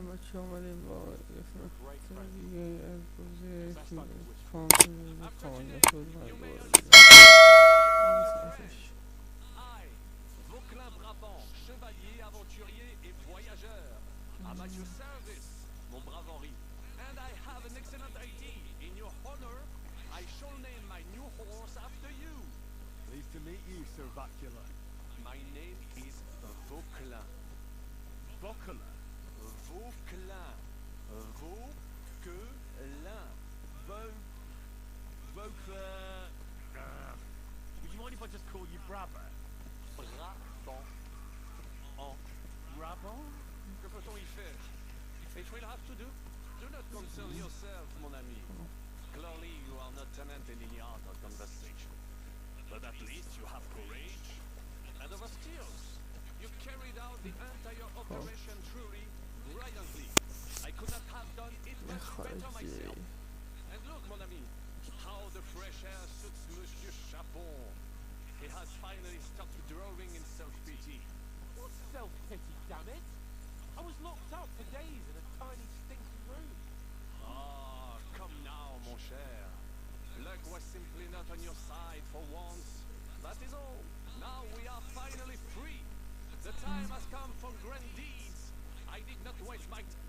بچه آمدیم با یه فرق دیگه از بازی کام کامل شد و دوباره I'm at your service, mon brave Henri. And I have an excellent idea. In your honor, I shall name my new horse after you. Pleased to meet you, Sir Bacula. My name is Vauquelin. Bacula? Vauquelin. Vauquelin. Vauquelin. Would you mind if I just call you Brabber? Brabant. En Brabant? que peut-on y faire? It will have to do. Do not concern yourself, mon ami. Clearly, you are not talented in the art of conversation. But at least you have courage and over skills. You carried out the entire operation truly brilliantly. I could not have done it much better myself. And look, mon ami, how the fresh air suits Monsieur Chapon. He has finally stopped drawing in self-pity. What self-pity, damn it? I was locked up for days in a tiny stinking room. Ah, come now, mon cher. Luck was simply not on your side for once. That is all. Now we are finally free. The time has come for grand deeds. I did not waste my time.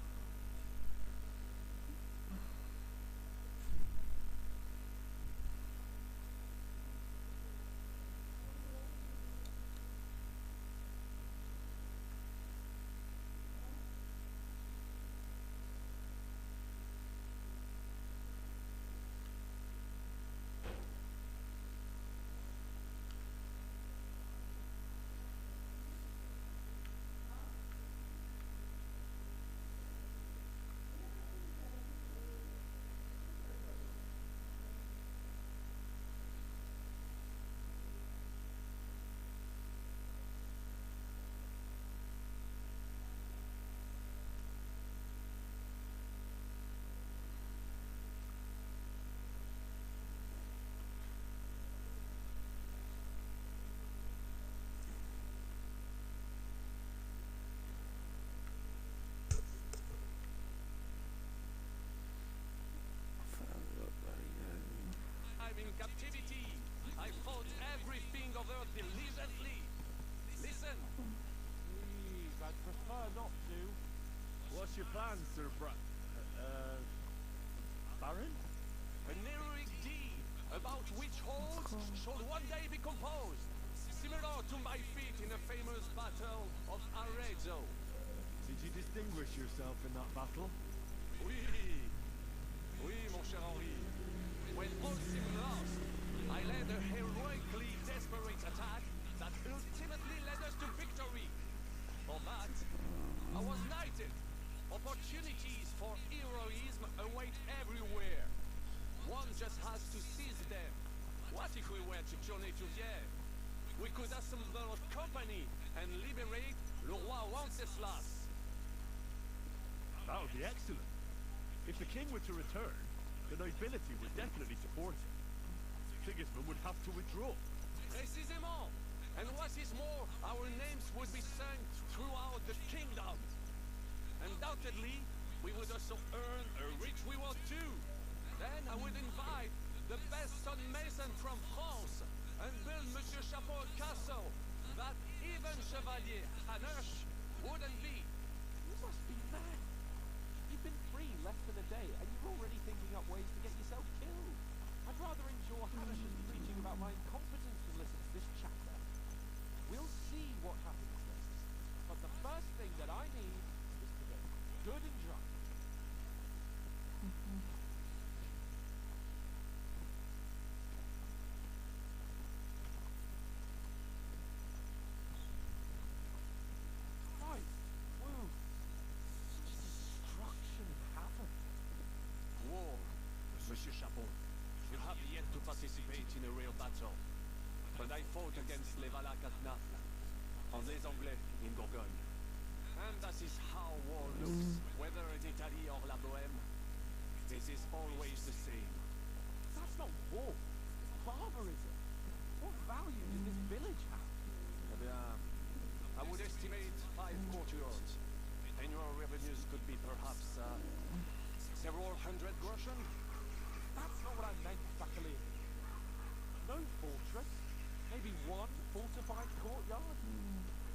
In captivity, I fought everything over diligently. Listen. Please, I'd prefer not to. What's your plan, Sir Baron? An heroic deed about which holds shall one day be composed, similar to my feat in the famous battle of Arezzo. Did you distinguish yourself in that battle? Oui, oui, mon cher Henri. When all seemed lost, I led a heroically desperate attack that ultimately led us to victory. For that, I was knighted. Opportunities for heroism await everywhere. One just has to seize them. What if we were to journey to Vienna? We could assemble a company and liberate le roi Wenceslas. That would be excellent. If the king were to return, the nobility would definitely support him. Sigismund would have to withdraw. Précisément. And what is more, our names would be sung throughout the kingdom. Undoubtedly, we would also earn a rich reward too. Then I would invite the best stonemason from France and build Monsieur Chapeau a castle that even Chevalier Hanush wouldn't be. You must be mad. You've been free less than a day, and you're already thinking up ways to get yourself killed. I'd rather endure Hanish's teaching about my incompetence than listen to this chatter. We'll see what happens next. But the first thing that I need is to get good and drunk. Monsieur Chapon, you have yet to participate in a real battle. But I fought against les Valaques at Naples, and les Anglais in Bourgogne. And that is how war looks, whether in Italy or la Bohème. This is always the same. That's not war. Barbarism. What value does this village have? Eh bien, I would estimate 5 courtiers. Annual revenues could be fortified courtyard?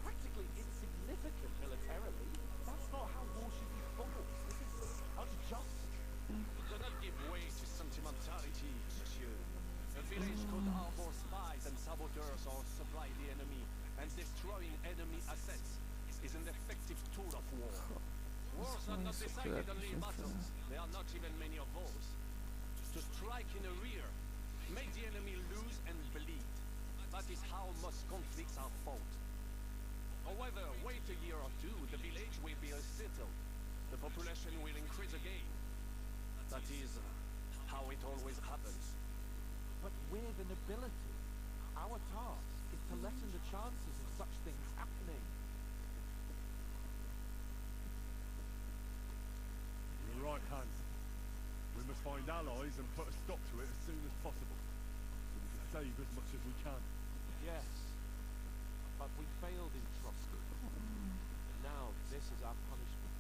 Practically insignificant militarily. That's not how war should be fought. This is unjust. Do not give way to sentimentality, monsieur. A village could harbor spies and saboteurs or supply the enemy, and destroying enemy assets is an effective tool of war. Wars are not decided only in battles. There are not even many of those. To strike in the rear, make the enemy lose and bleed. That is how most conflicts are fought. However, wait a year or two, the village will be settled. The population will increase again. That is how it always happens. But we're the nobility. Our task is to lessen the chances of such things happening. You're right, Hans. We must find allies and put a stop to it as soon as possible, so we can save as much as we can. Yes, but we failed in trusting. And now this is our punishment.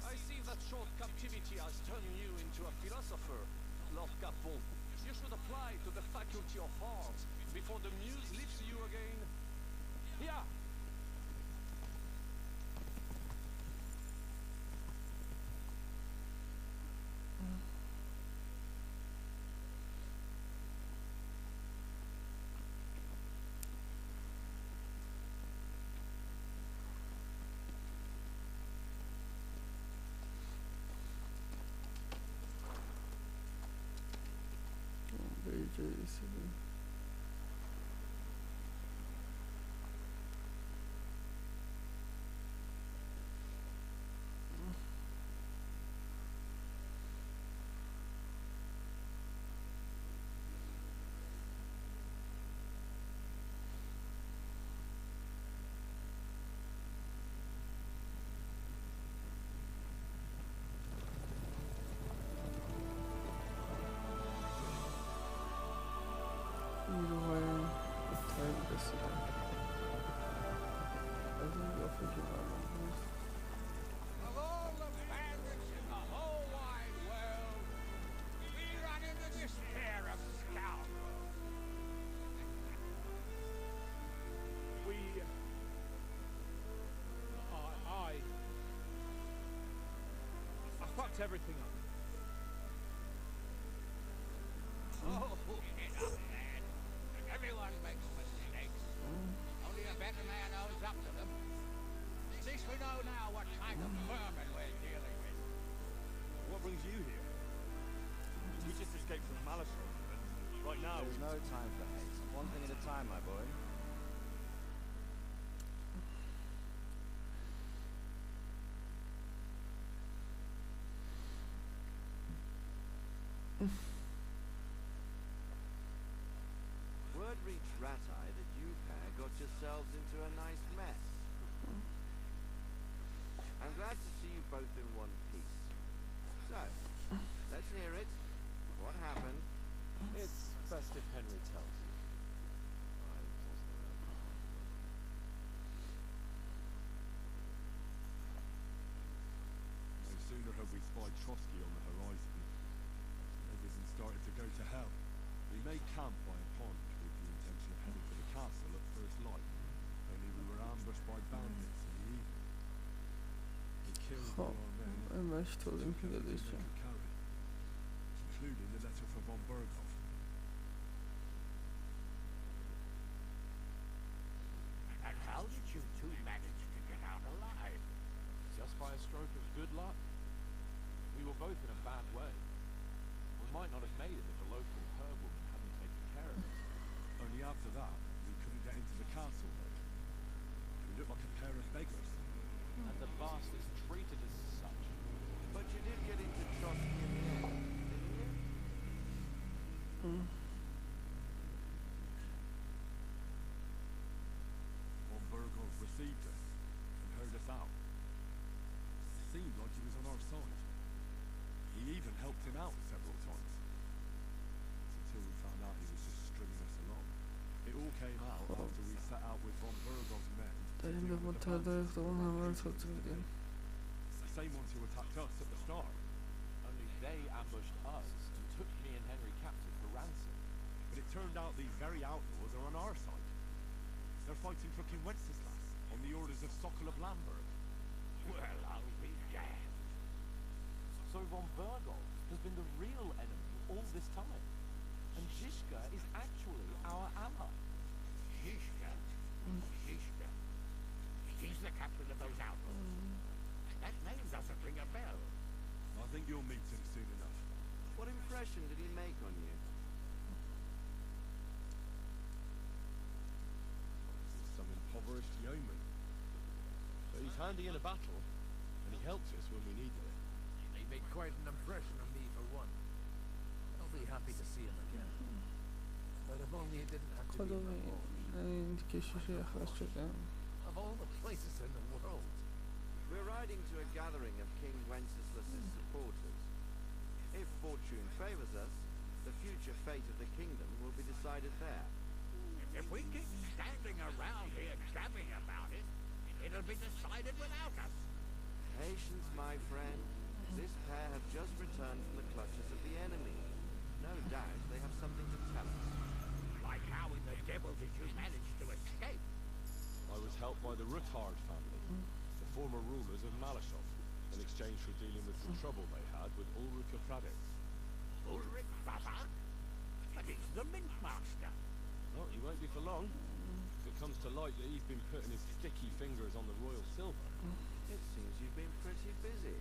I see that short captivity has turned you into a philosopher, Lord Capon. You should apply to the faculty of arts before the muse lifts you again. Here! نیروهای اتحاد رسیدن از این اضافه که معلوم نیست. Of all the bandits in the whole wide world, we run into this pair of scoundrels. We... I fucked everything up. Oh, get up, lad. Everyone makes mistakes. Only a better man owns up to them. At least we know now what kind of vermin we're dealing with. What brings you here? We just escaped from Malashon, and right now... There's no time for hate. One thing at a time, my boy. Word reached Ratai that you pair got yourselves into a nice mess. I'm glad to see you both in one piece. So, let's hear it. What happened? It's best if Henry tells you. No sooner had we spied Trotsky on the horizon, everything started to go to hell. We made camp by a pond with the intention of heading to the castle at first light, only we were ambushed by bandits in the evening. They killed all our men, همش توضیح که داده to carry, including the letter from von Berghoff. And how did you two manage to get out alive? Just by a stroke of good luck. We were both in a bad way. We might not have made it if the local herbalman hadn't taken care of us. Only after that, we couldn't get into the castle though. We looked like a pair of beggars. And the bastards treated us as such. But you did get into Trotsky in the end, didn't you? Von Berghoff received us and heard us out. Seemed like he was on our side. He even helped him out several times. Until we found out he was just stringing us along. It all came out after we set out with von Berghoff's men. داریم به متحدان اخدمان همه رو توضیح میدیم. The same ones who attacked us at the start. Only they ambushed us and took me and Henry captive for ransom. But it turned out these very outlaws are on our side. fighting for King Wenceslas on the orders of Sokol of Lamberg. Well, I'll be damned. So von Bergholt has been the real enemy all this time. And Zizka is actually our ally. Zizka? Zizka. He's the captain of those outlaws. That name doesn't ring a bell. I think you'll meet him soon enough. What impression did he make on you? He's some impoverished yeoman. But he's handy in a battle, and he helped us when we needed it. He made quite an impression on me for one. I'll be happy to see him again. But if only it didn't have to be in the خداوند war. این کشیش اخراج شدم. Of all the places in the world. We're riding to a gathering of King Wenceslas's supporters. If fortune favors us, the future fate of the kingdom will be decided there. If we keep standing around here gabbing about it, it'll be decided without us. Patience, my friend. This pair have just returned from the clutches of the enemy. No doubt they have something to tell us. Like how in the devil did you manage to escape? I was helped by the Ruthard family, the former rulers of Malashov, in exchange for dealing with the trouble they had with Ulrich of Pradek. Ulrich Babak? But he's the mint master. Well, he won't be for long. If it comes to light that he's been putting his sticky fingers on the royal silver. It seems you've been pretty busy.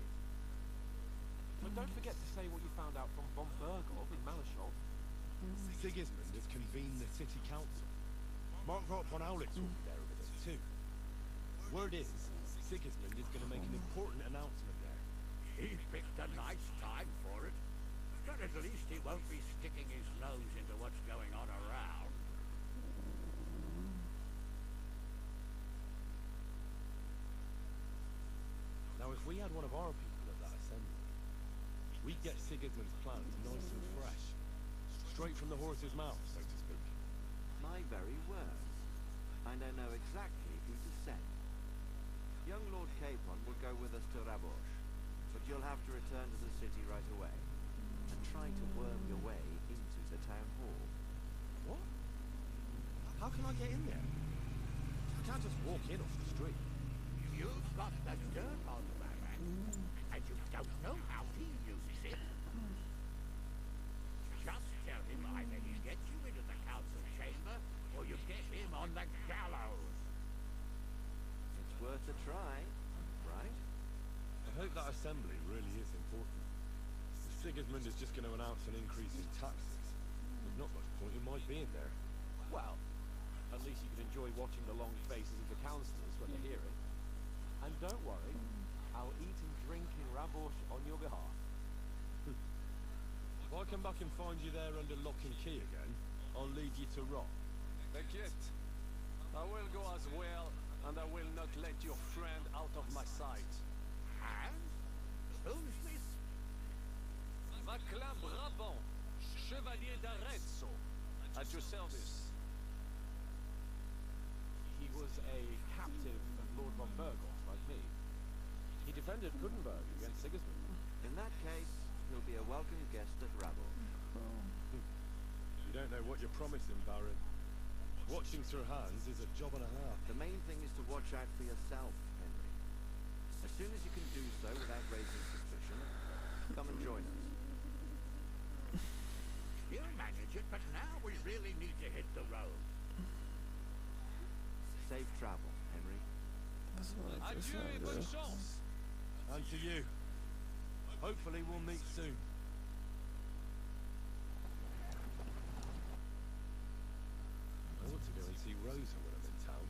But don't forget to say what you found out from von Bergholt in Malashov. Sigismund has convened the city council. Margraf von Aulitz will be there with us too. Word is, Sigismund is going to make an important announcement there. He's picked a nice time for it. But at least he won't be sticking his nose into what's going on around. Now, if we had one of our people at that assembly, we'd get Sigismund's plans nice and fresh. Straight from the horse's mouth, so to speak. My very words. I don't know exactly who to send. Young Lord Capon will go with us to Rabosh, but you'll have to return to the city right away and try to worm your way into the town hall. What? How can I get in there? I can't just walk in off the street. You've got the dirt on the man, and you don't know how he uses it. Just tell him either he gets you into the council chamber, or you get him on the gallows. It's worth a try, right? I hope that assembly really is important. If Sigismund is just going to announce an increase in taxes, there's not much point in my being there. Well, at least you can enjoy watching the long faces of the councillors when they're hearing. And don't worry, I'll eat and drink in Rabosh on your behalf. If I come back and find you there under lock and key again, I'll lead you to rot. Beckett, I will go as well, and I will not let your friend out of my sight. Hans? Who's this? Vaclav Brabant, Chevalier d'Arezzo, at your service. He was a captive of Lord von Bergholt, like me. He defended Gutenberg against Sigismund. In that case, he'll be a welcome guest at Rabosh. You don't know what you're promising, Baron. Watching Sir Hans is a job and a half. The main thing is to watch out for yourself, Henry. As soon as you can do so without raising suspicion, come and join us. You'll manage it, but now we really need to hit the road. Safe travel, Henry. That's what I just Adieu et wanted bonne to- chance. And to you. Hopefully we'll meet soon. I want to go and see Rosa when I'm in town.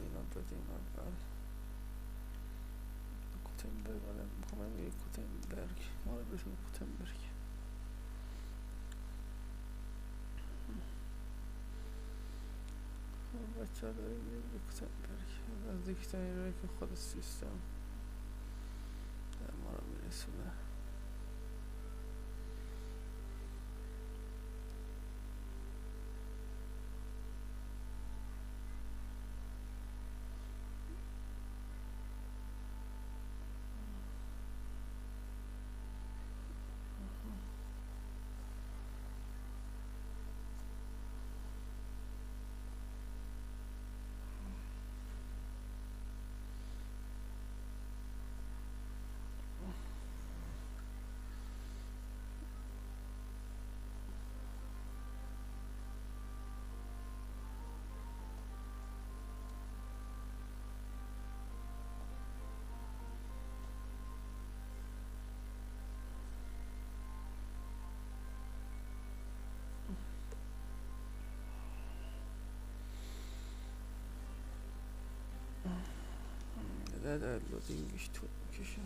اینا دادیم اول کوتنبرگ آره میخوام یه کوتنبرگ ما رو بشیم کوتنبرگ بچه ها داریم میریم به کوتنبرگ نزدیکترین رایی که خود سیستم ما رو میرسونه در لودینگش طول میکشه.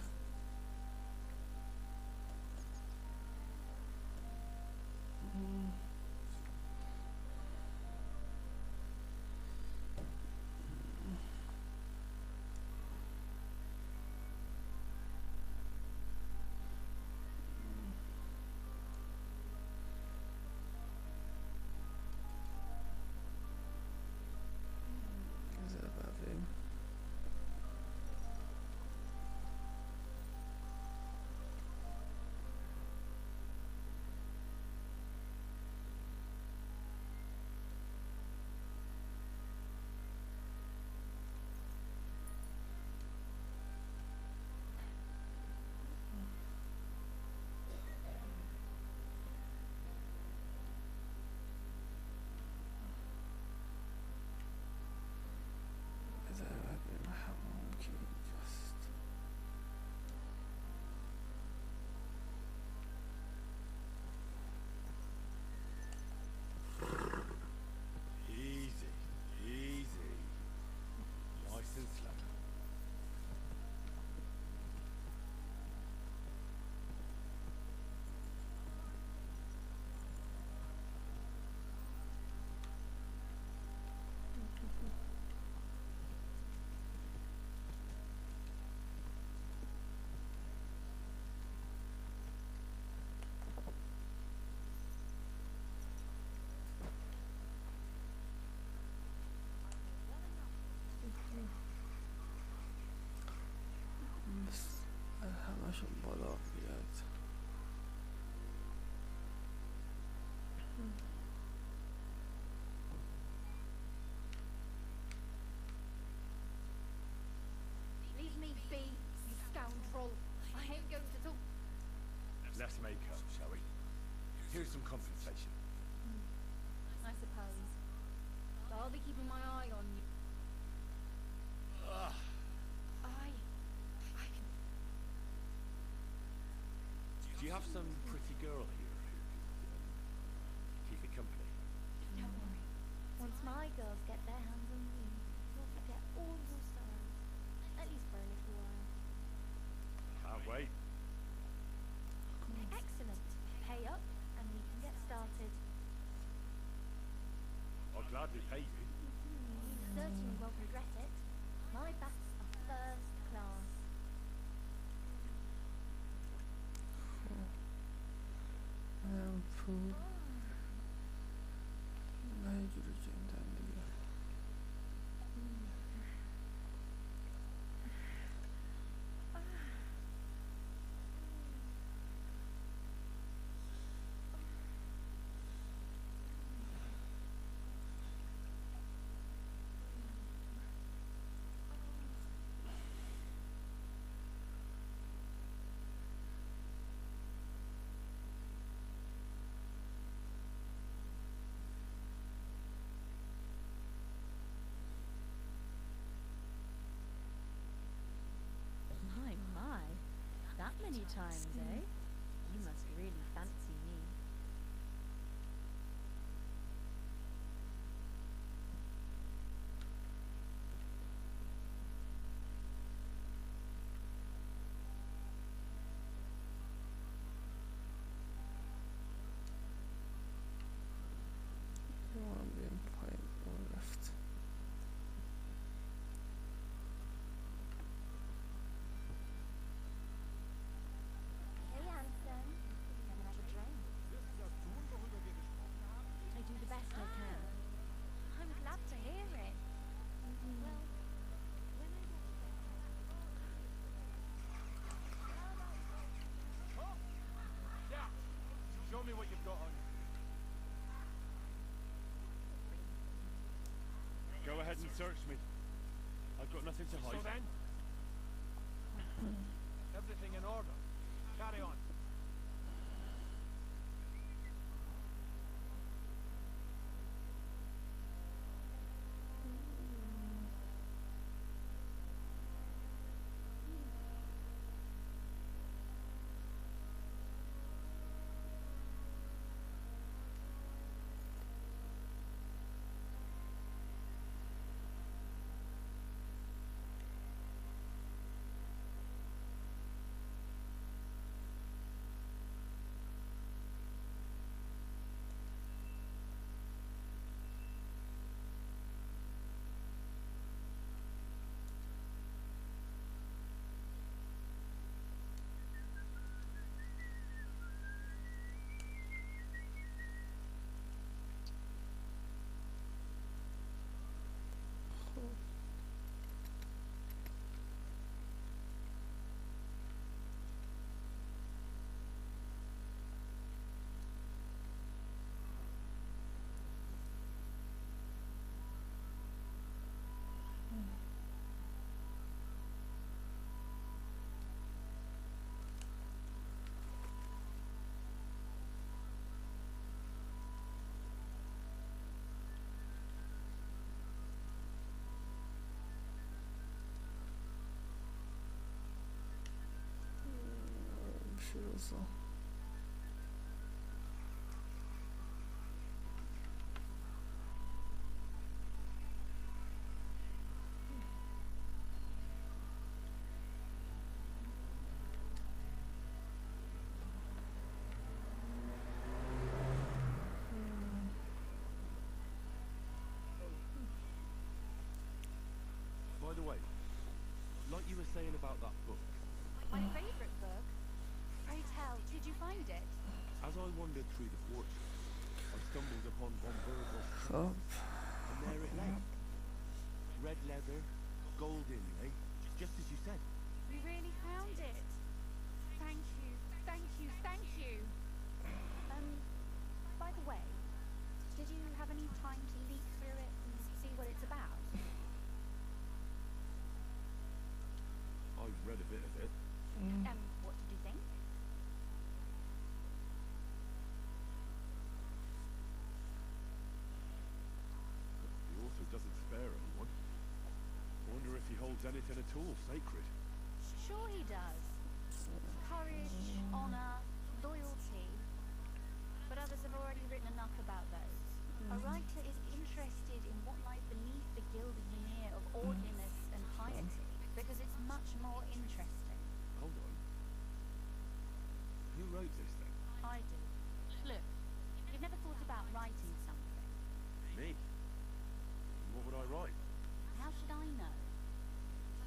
همشون بالا بیاد. Leave me be, you scoundrel. I ain't going to talk. Let's make up, shall we? Here's some compensation. I suppose. But I'll be keeping my eye on you. Do you have some pretty girl here who could keep you company? Don't worry. Once my girls get their hands on you, you'll forget all your sorrows. At least for a little while. Can't wait. Excellent. Pay up and we can get started. I'll gladly pay you. You certainly won't regret it. My bats are first class. پول نگیریم دیگه. That many times, eh? You must really fancy me. Show me what you've got on. Go ahead and search me. I've got nothing to hide. So then, everything in order. Carry on. روزا. By the way, like you were saying about that book, My favourite book. Pray tell, did you find it? as I wandered through the fortress, I stumbled upon von Bergel's خب and there it lay. Red leather, gold inlay, just as you said. We really found it. Thank you, thank you, thank you. By the way, did you have any time to leaf through it and see what it's about? I've read a bit of it. What did you think? The author doesn't spare anyone. I wonder if he holds anything at all sacred. Sure he does. Courage, honour, loyalty. But others have already written enough about those. A writer is interested in what lies beneath the gilded veneer of orderliness and piety, because it's much more interesting. Hold on. Who wrote this then? I do. Look, you've never thought about writing something. Me? And what would I write? How should I know?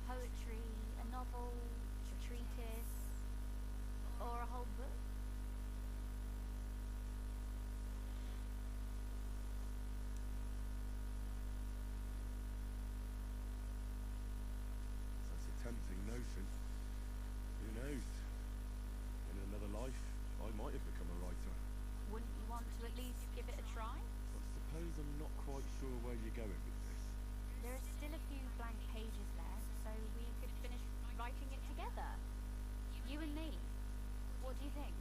Poetry, a novel, a treatise, or a whole book? That's a tempting notion. Who knows? In another life, I might have become a writer. Wouldn't you want to at least give it a try? I suppose I'm not quite sure where you're going with this. There are still a few blank pages left, so we could finish writing it together. You and me. What do you think?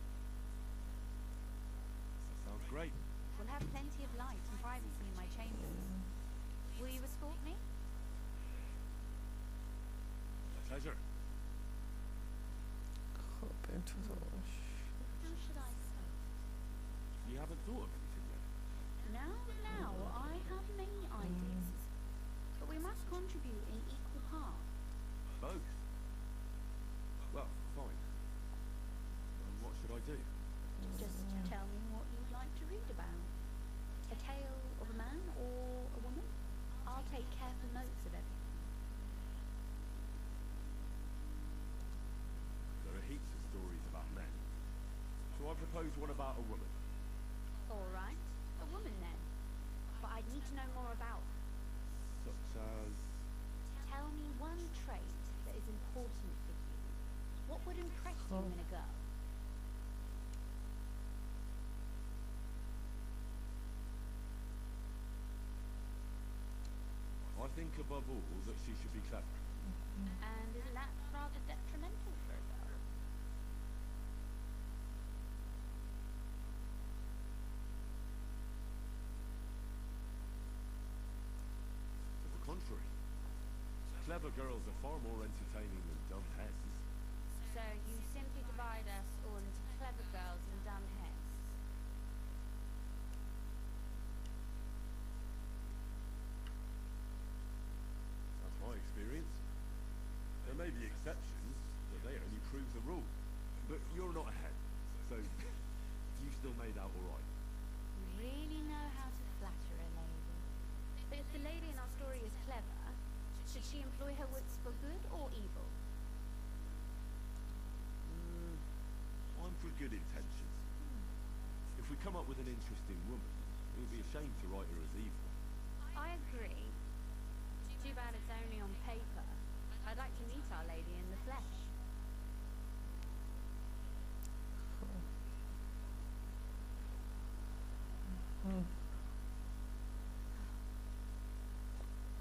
That sounds great. We'll have plenty of light and privacy in my chambers. Will you escort me? A pleasure. خب انتظارش. How should I start? You haven't thought of anything yet? Now, I have many ideas. But we must contribute in equal parts. Both? Well, fine. And what should I do? Just tell me what you'd like to read about. A tale of a man or a woman? I'll take careful notes of everything. There are heaps of stories about men. So I propose one about a woman. All right, a woman then. But I'd need to know more about her. Such as... Tell me one trait that is important for you. What would impress you in a girl? I think above all that she should be clever. And isn't that rather detrimental for a girl? To the contrary. Clever girls are far more entertaining than dumb heads. So you simply divide us all into clever girls and dumb heads. That's my experience. There may be exceptions, but they only prove the rule. But you're not a head, so you still made out all right. You really know how to flatter a lady. But if the lady in our story is clever, should she employ her wits for good or evil? I'm for good intentions. If we come up with an interesting woman, it would be a shame to write her as evil. I agree. Too bad it's only on paper. I'd like to meet our lady in the flesh.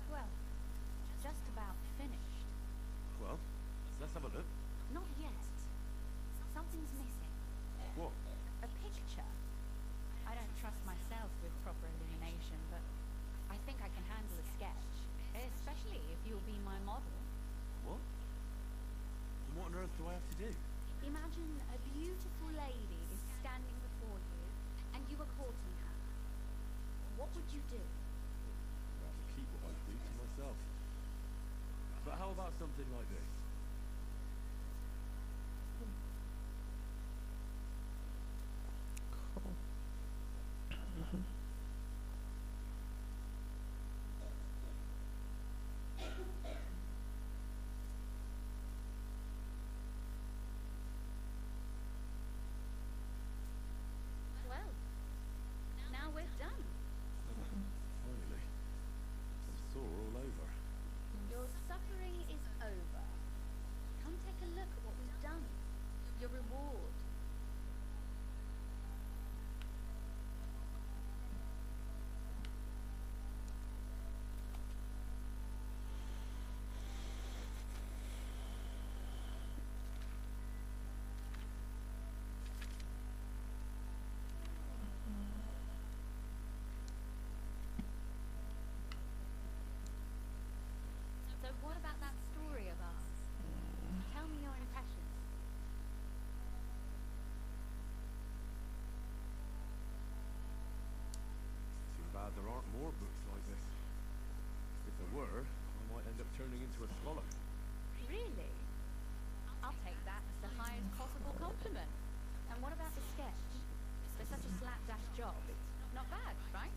Well, just about finished. Well, let's have a look. Not yet. Something's missing. What? A picture. I don't trust myself with proper illumination, but I think I can handle a sketch. Especially if you'll be my model. What? And what on earth do I have to do? Imagine a beautiful lady is standing before you, and you are courting her. What would you do? I'd rather keep what I do to myself. But how about something like this? Well, now we're done. Finally. I'm sore all over. Your suffering is over. Come take a look at what we've done. Your reward. So what about that story of ours? Tell me your impressions. Too bad there aren't more books like this. If there were, I might end up turning into a scholar. Really? I'll take that as the highest possible compliment. And what about the sketch? For such a slapdash job, it's not bad, right?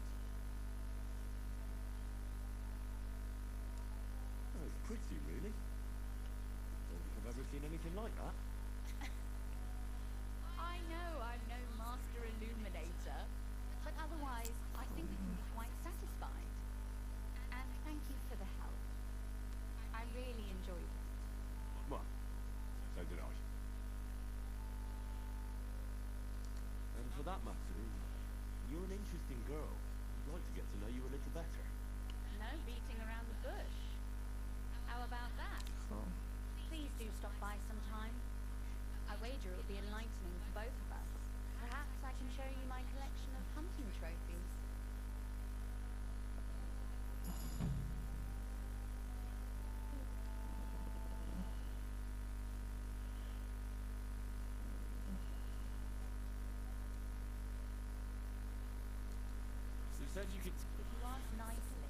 Oh, it's pretty, really. Don't think I've ever seen anything like that. I know I'm no master illuminator, but otherwise I think we can be quite satisfied. And thank you for the help. I really enjoyed it. Well, so did I. And for that matter, you're an interesting girl. I'd like to get to know you a little better. No beating around the bush. How about that? خب Please do stop by sometime. I wager it'll be enlightening for both of us. Perhaps I can show you my collection of hunting trophies. You said you could... If you ask nicely,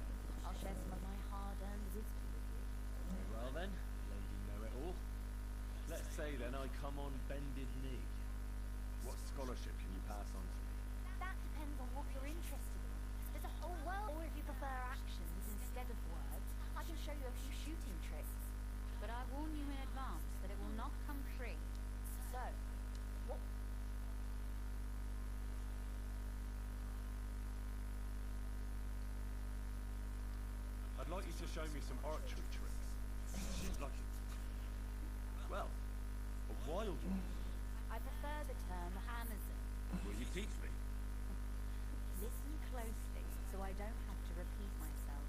I'll share some of my hard-earned wisdom with you. Very well then, lady know-it-all. Let's say then I come on bended knee. What scholarship can you pass on to me? That depends on what you're interested in. There's a whole world, or if you prefer actions instead of words, I can show you a few shooting tricks. But I warn you in advance that it will not come free. So, what... I'd like you to show me some archery tricks. Like, well, a wild one. I prefer the term Amazon. Will you teach me? Listen closely so I don't have to repeat myself.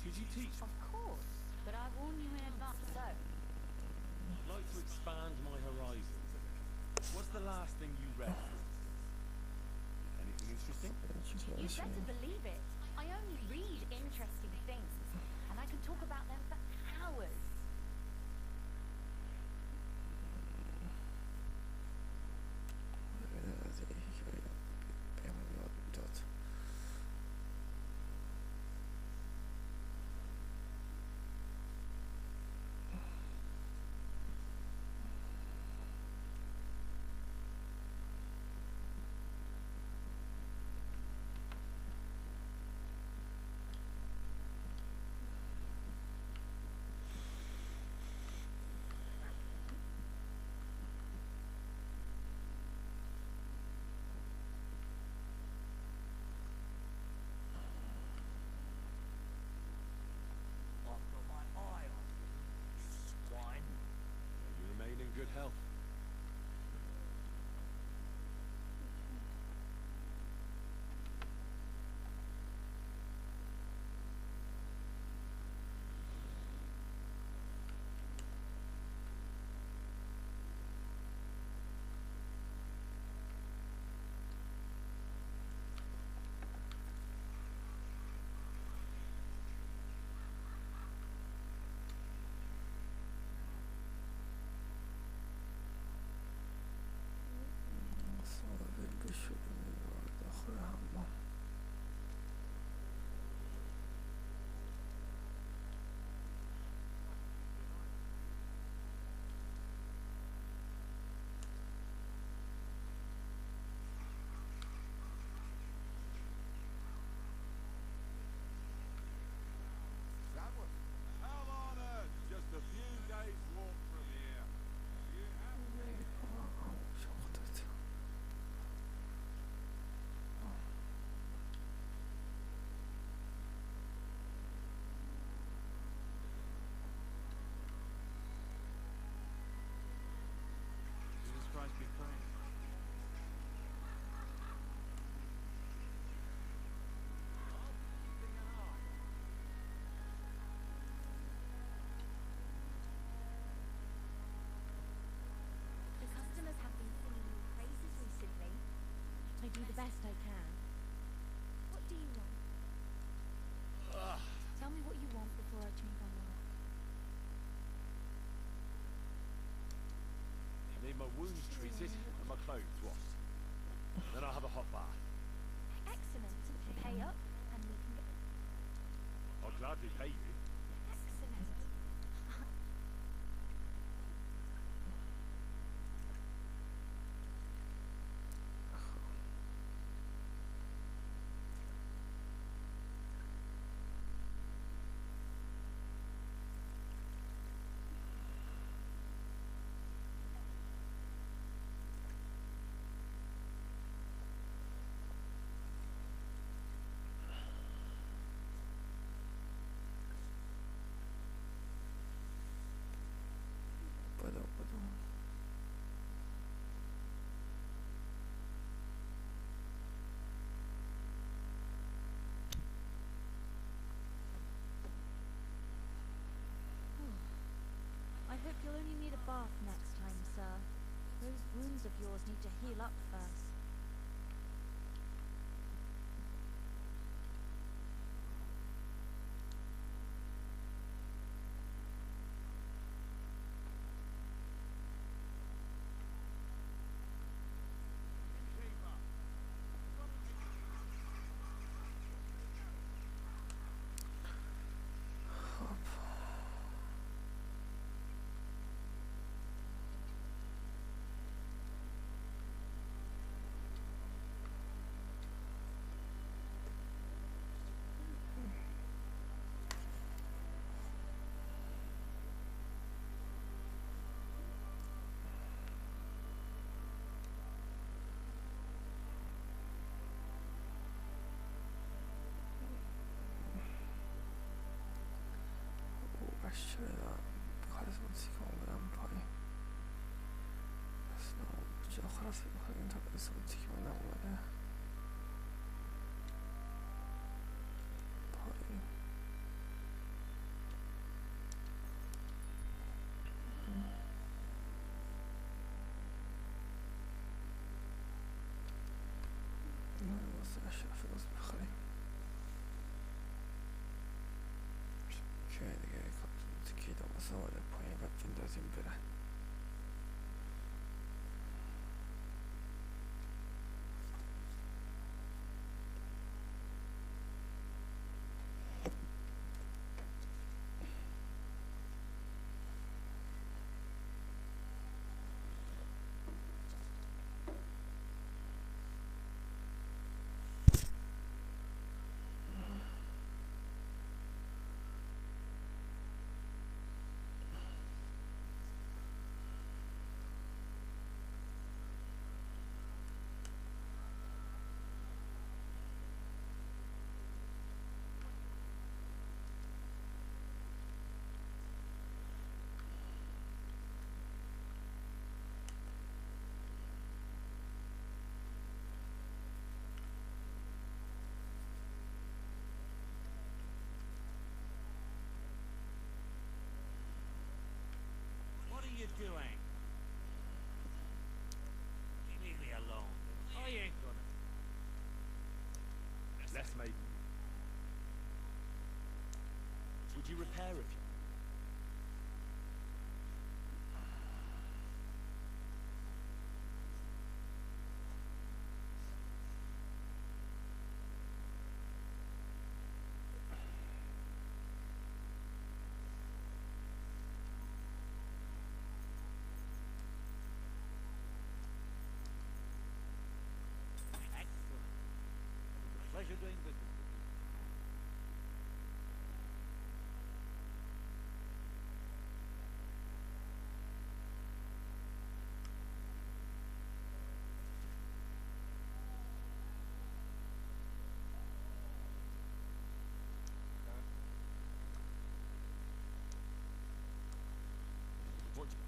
Could you teach? Of course, but I warn you in advance. So, I'd like to expand my horizons a little. What's the last thing you read? Anything interesting? you better believe it. I only read interesting things, and I can talk about them for hours. do the best I can. What do you want? Tell me what you want before I change my mind. I need my wounds treated and my clothes washed. Then I'll have a hot bath. Excellent. Pay up and we can get... I'll gladly pay you. Excellent. I hope you'll only need a bath next time, sir. Those wounds of yours need to heal up first. چرا کارتون کامل بدم پایین پس نه جا خلاص بخواهیم این تا قسمتی که من اومده پایین نه واسه اشرف روز بخوریم که دیگه که دام سوال پایین و بندازیم برن Doing? Leave me alone. I ain't gonna. Less maybe. Would you repair if you... Pleasure doing business with you. What do you...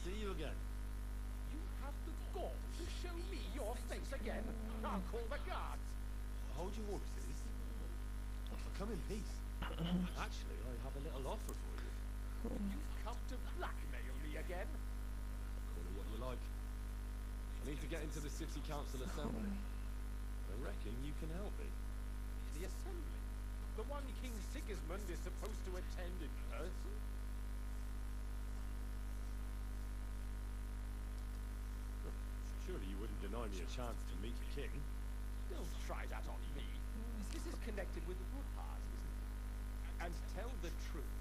See you again. You have the gall to show me your face again? I'll call the guards. Hold your horses. I'll come in peace. Actually, I have a little offer for you. You've come to blackmail me again? Call it what you like. I need to get into the city council assembly. I reckon you can help me. The assembly? The one King Sigismund is supposed to attend in person? Surely you wouldn't deny me a chance to meet the king. Don't try that on me. This is connected with Woodhart, isn't it? And tell the truth.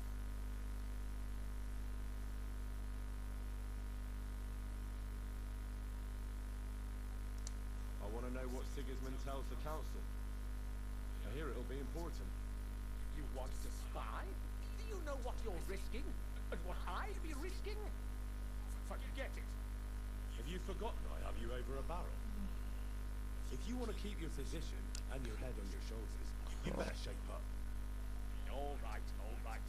I want to know what Sigismund tells the council. I hear it'll be important. You want to spy? Do you know what you're risking? And what I'd be risking? Forget it. Have you forgotten I have you over a barrel? If you want to keep your position and your head on your shoulders, you better shape up. All right, all right.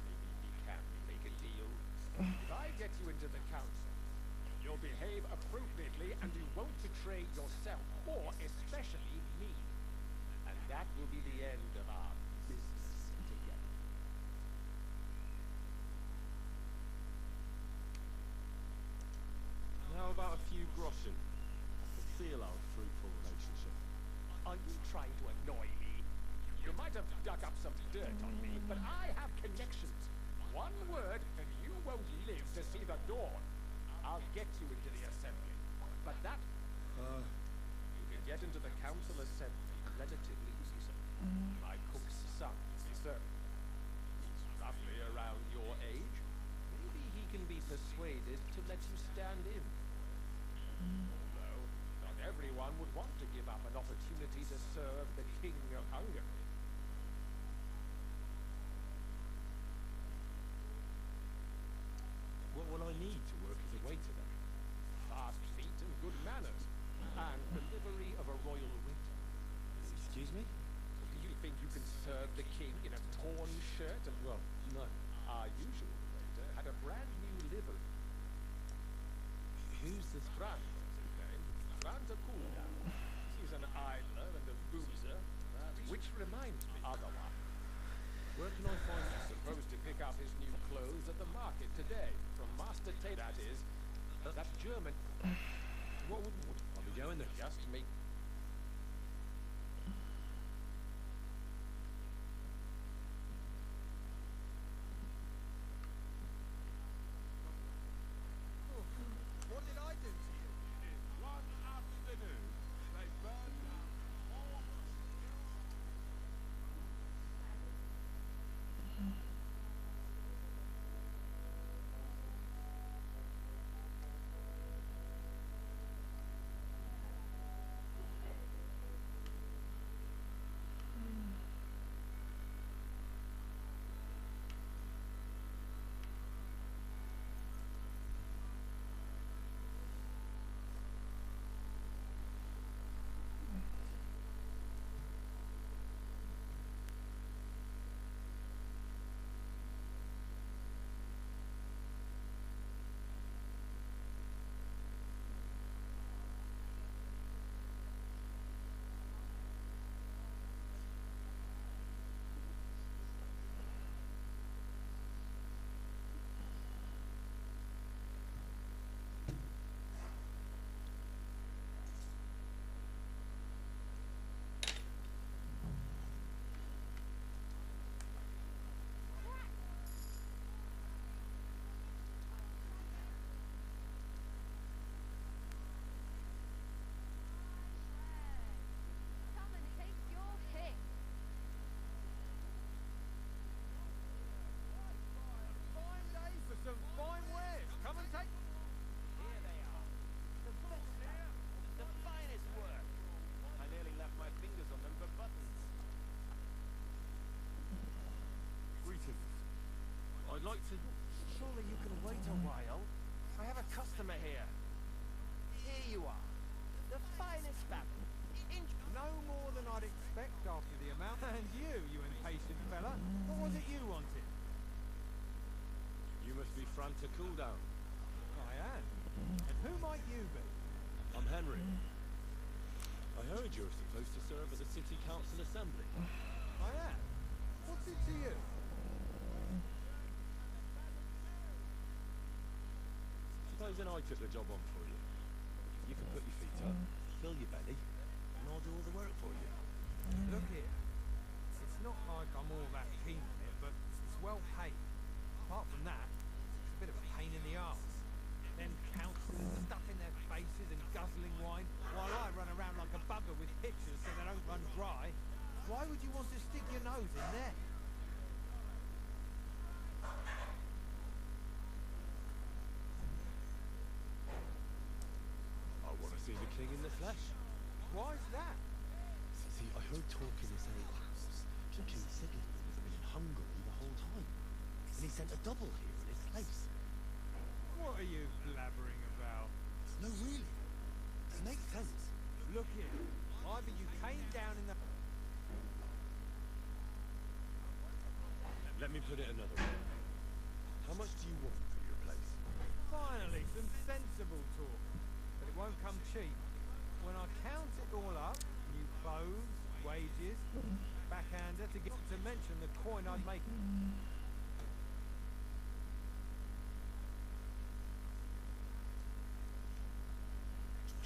Maybe we can make a deal. If I get you into the council, you'll behave appropriately and you won't betray yourself, or especially me. And that will be the end of our business together. How about a few groschen? To seal our fruitful relationship. Are you trying to annoy me? You might have dug up some dirt on me, but I have connections. One word and you won't live to see the dawn. I'll get you into the assembly. But that... you can get into the council assembly relatively easily. My cook's son is sir. He's roughly around your age. Maybe he can be persuaded to let you stand in. Although, not everyone would want to give up an opportunity to serve the King of Hungary. What will I need to work as a waiter then? Fast feet and good manners. And the livery of a royal waiter. Excuse me? Do you think you can serve the king in a torn shirt? And Well, no. our usual waiter had a brand new livery. Who's this? Franz was his name. Franz a cooldown. He's an idler and a boozer. Which reminds me, otherwise. Where can I find He's supposed to pick up his new clothes at the market today. From Master Tate, that is. That German... What would... I'll be going there. Just make... What did I do to you? In one afternoon, they burned down all the Come and take your pick. Fine day for some fine wares. Come and take... Here they are. The best here. The finest work. I nearly left my fingers on them for buttons. Greetings. I'd like to... Surely you can wait a while. I have a customer here. Here you are. The finest fabric. No more than I'd expect after the amount. And you impatient fella. What was it you wanted? You must be Fran to cool down. And who might you be? I'm Henry. I heard you're supposed to serve at the City Council Assembly. I am. What's it to you? Supposing I took the job on for you. You can put your feet up, fill your belly, and I'll do all the work for you. Look here. It's not like I'm all that keen on it, but it's well paid. Apart from that, it's a bit of a pain in the arse. Them councillors stuffing their faces and guzzling wine, while I run around like a bugger with pictures so they don't run dry. Why would you want to stick your nose in there? I want to see the king in the flesh. Why's that? See, I heard talk in this alehouse. King Sigismund has been in Hungary the whole time. And he sent a double here in his place. What are you blabbering about? No, really. It makes sense. Look here. Either you came down in the... Let me put it another way. How much do you want for your place? Finally, some sensible talk. But it won't come cheap. When I count it all up, new clothes, wages, backhander, to get to mention the coin I'd make.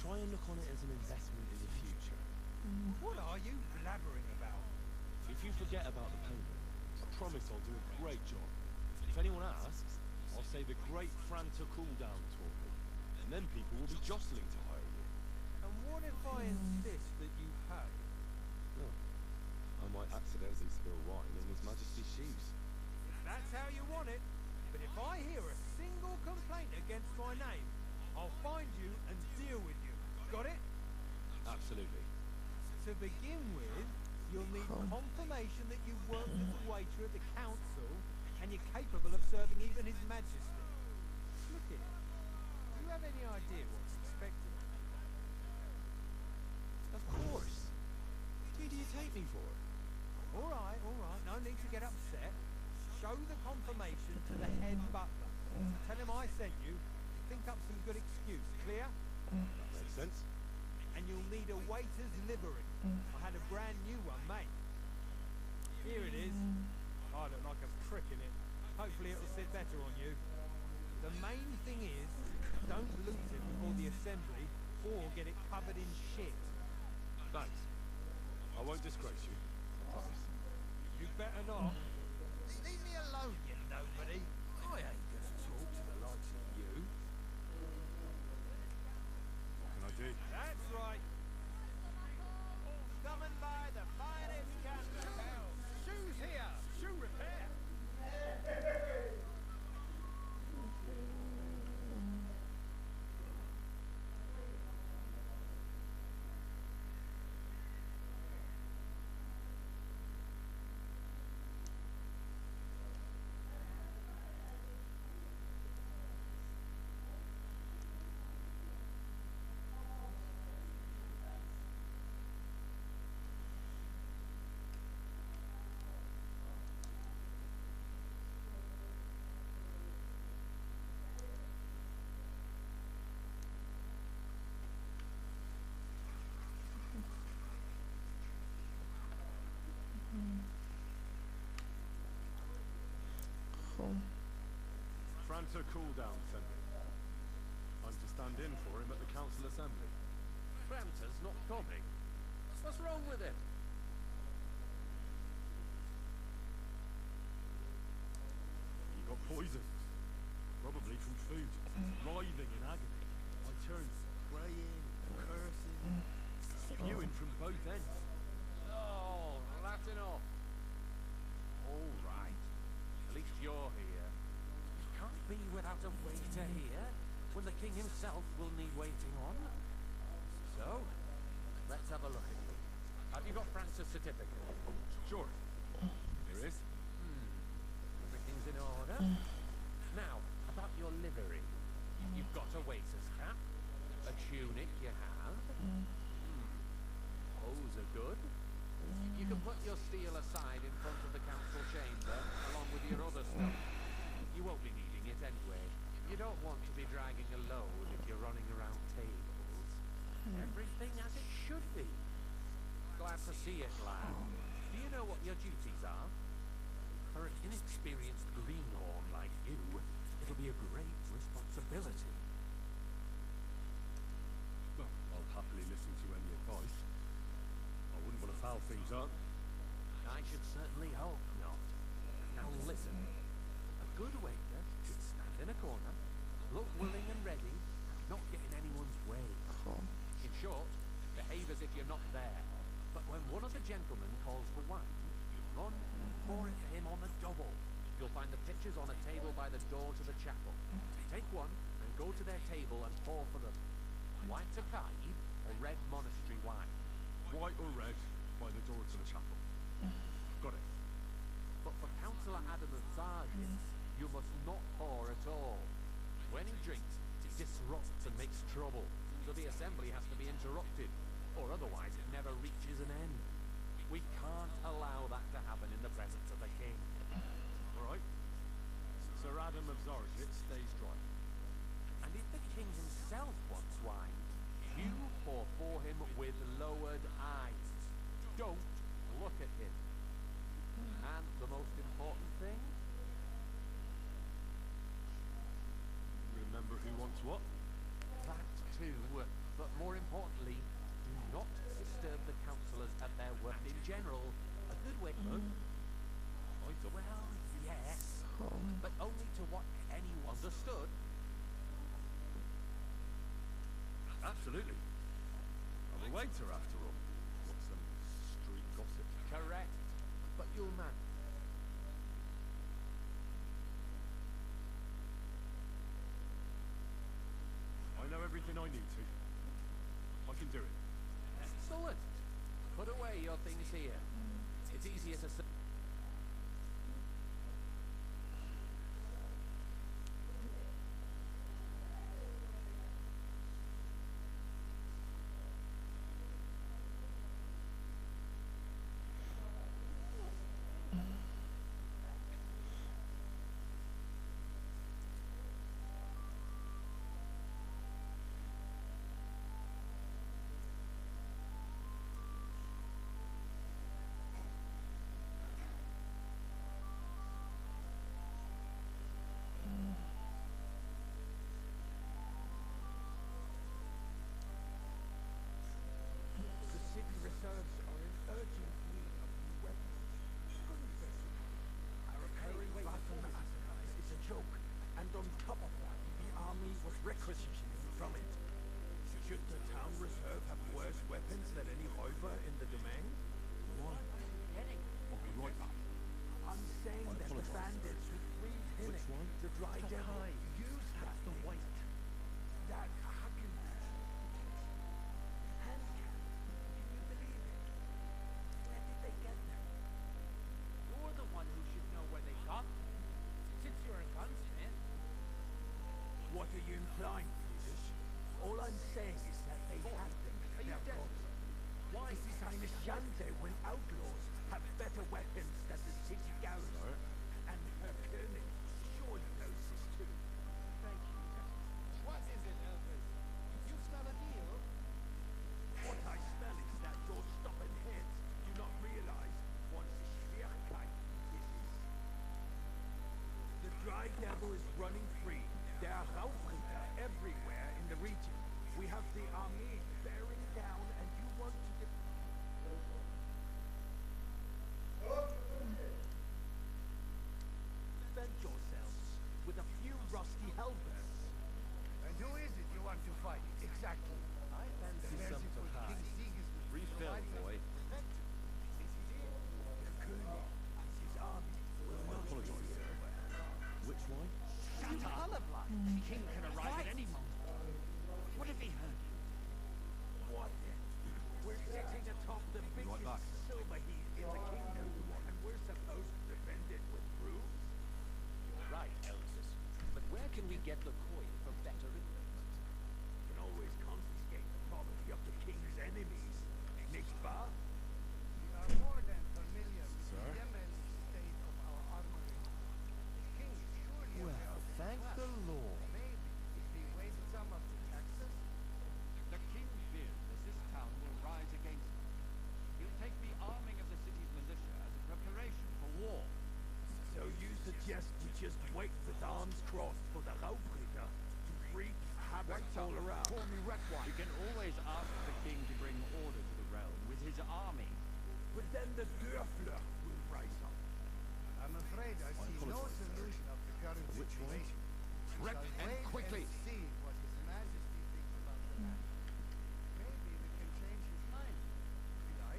Try and look on it as an investment in the future. What are you blabbering about? If you forget about the payment, I promise I'll do a great job. If anyone asks, I'll say the great Franta cooldown taught me. And then people will be jostling to hire you. And what if I insist that you pay? Oh, I might accidentally spill wine in His Majesty's shoes. If that's how you want it. But if I hear a single complaint against my name, I'll find you and deal with you. Got it? Absolutely. To begin with, you'll need confirmation that you worked as a waiter at the council and you're capable of serving even His Majesty. Look here. Do you have any idea what's expected? Of course. Who do you take me for? All right. No need to get upset. Show the confirmation to the head butler. Tell him I sent you. Think up some good excuse. Clear? That makes sense. And you'll need a waiter's livery. I had a brand new one, mate. Here it is. I look like a prick in it. Hopefully it'll sit better on you. The main thing is, don't loot it before the assembly or get it covered in shit. Thanks. I won't disgrace you. I promise. You better not. Leave me alone, you nobody. I ain't gonna talk to the likes of you. What can I do? That's right. Summoned by the finest can. Shoes here. Shoe repair. Franta cooldown sent me. I'm to stand in for him at the council assembly. Franta's not coming. What's wrong with him? He got poisoned. Probably from food. Writhing in agony. I turned praying, cursing, spewing from both ends. Oh, that's enough. All right. At least you're here. You can't be without a waiter here when the king himself will need waiting on. So, let's have a look at you. Have you got Francis' certificate? Sure. There is. Everything's in order. Now, about your livery. You've got a waiter's cap. A tunic you have. Hose are good. You can put your steel aside in front of the council chamber, along with your other stuff. You won't be needing it anyway. You don't want to be dragging a load if you're running around tables. Everything as it should be. Glad to see it, lad. Do you know what your duties are? For an inexperienced greenhorn like you, it'll be a great responsibility. Well, I'll happily listen to any advice. I wouldn't want to foul things up. I should certainly hope not. Now listen. A good waiter should stand in a corner, look willing and ready, and not get in anyone's way. خب In short, behave as if you're not there. But when one of the gentlemen calls for wine, run and pour it for him on the double. You'll find the pitchers on a table by the door to the chapel. Take one and go to their table and pour for them. White Akai or red monastery wine. White or red, by the door to the chapel. Got it. But for Councillor Adam of Zargis, you must not pour at all. When he drinks, he disrupts and makes trouble, so the assembly has to be interrupted, or otherwise it never reaches an end. We can't allow that to happen in the presence of the king. All right. Sir Adam of Zargis stays dry. And if the king himself wants wine, you pour for him with lowered eyes. Don't look at him. And the most important thing? Remember who wants what? That too, but more importantly, do not disturb the councillors at their work in general. A good way. I don't. Well, yes, but only to what anyone understood. Absolutely. I'm a waiter after all. Not some street gossip. Correct, but you'll manage. I know everything I need to. I can do it. Excellent. Put away your things here. It's easier to say. Requisitioning from it. Should the town reserve have worse weapons than any Räuber in the domain? I'll be right back. I'm saying that the bandits who freed Which one? the dry devil used that the white. That Hacken. Hand cannon. Can you believe it? Where did they get them? You're the one who should know where they got them, since you're a gunsmith. What are you implying, Jesus? All I'm saying is that they had them. Are you dead? Why is this eine Schande when outlaws have better weapons than the city garrison? And her König surely knows this too. Thank you. What is it, Elvis? You smell a deal? What I smell is that your stubborn heads do not realize what Schwierigkeit this is. The dry devil is running free. There are Raufritter everywhere in the region. We have the army bearing down, and you want to defend yourselves with a few rusty halberds. And who is it you want to fight? Exactly. I fancy merciful King Sigismund. Refill, boy. The König and his army will not apologize. Which one? Shut up! The king can arrive at any moment. What have he heard? What then? We're sitting atop the biggest back. silver heap in the kingdom, and we're supposed to defend it with brooms? Right, Elvis. But where can we get the coin for better equipment? You can always confiscate the property of the king's enemies, nicht wahr? We are more than familiar with Sir? the immense state of our armory. The king is surely Well, aware of thank wealth. the Lord. Maybe just wait with arms crossed for the Raubreiter to wreak havoc all around. Call me Reckwine. You can always ask the king to bring order to the realm with his army. But then the Dörfler will rise up. I'm afraid I see no solution of the current situation. Wreck Shall and wait quickly. and see what His Majesty thinks about the matter. Maybe we can change his mind. Did I?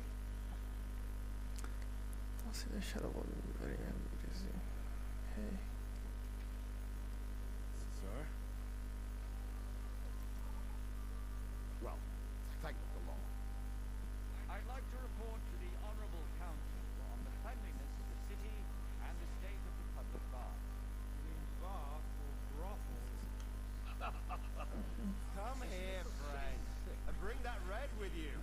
تحصیل شراب میبریم میریزیم. هی Sir? Well, thank the law. I'd like to report to the Honourable Council on the cleanliness of the city and the state of the public bath. Bar for brothel. Come here, friend, and bring that red with you.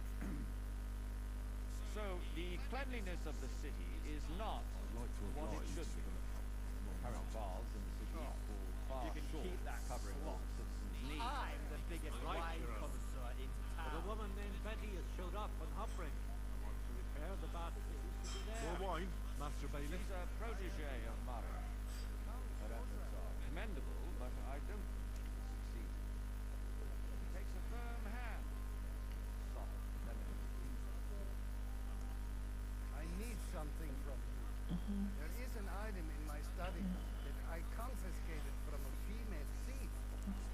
So, the cleanliness of the city is not Like to what it oblige. should be. Current baths in the city fall far You can short keep that of covering what citizens need. I'm the biggest wine connoisseur in But a town. woman named Betty has showed up on Hopring. I want to repair the bath that used to be there. More wine, Master Bailey. She's a protege of mine. Her efforts are commendable, but I don't think she will succeed. She takes a firm hand. Soft, feminine. I need something from you. There is an item in my study that I confiscated from a female thief.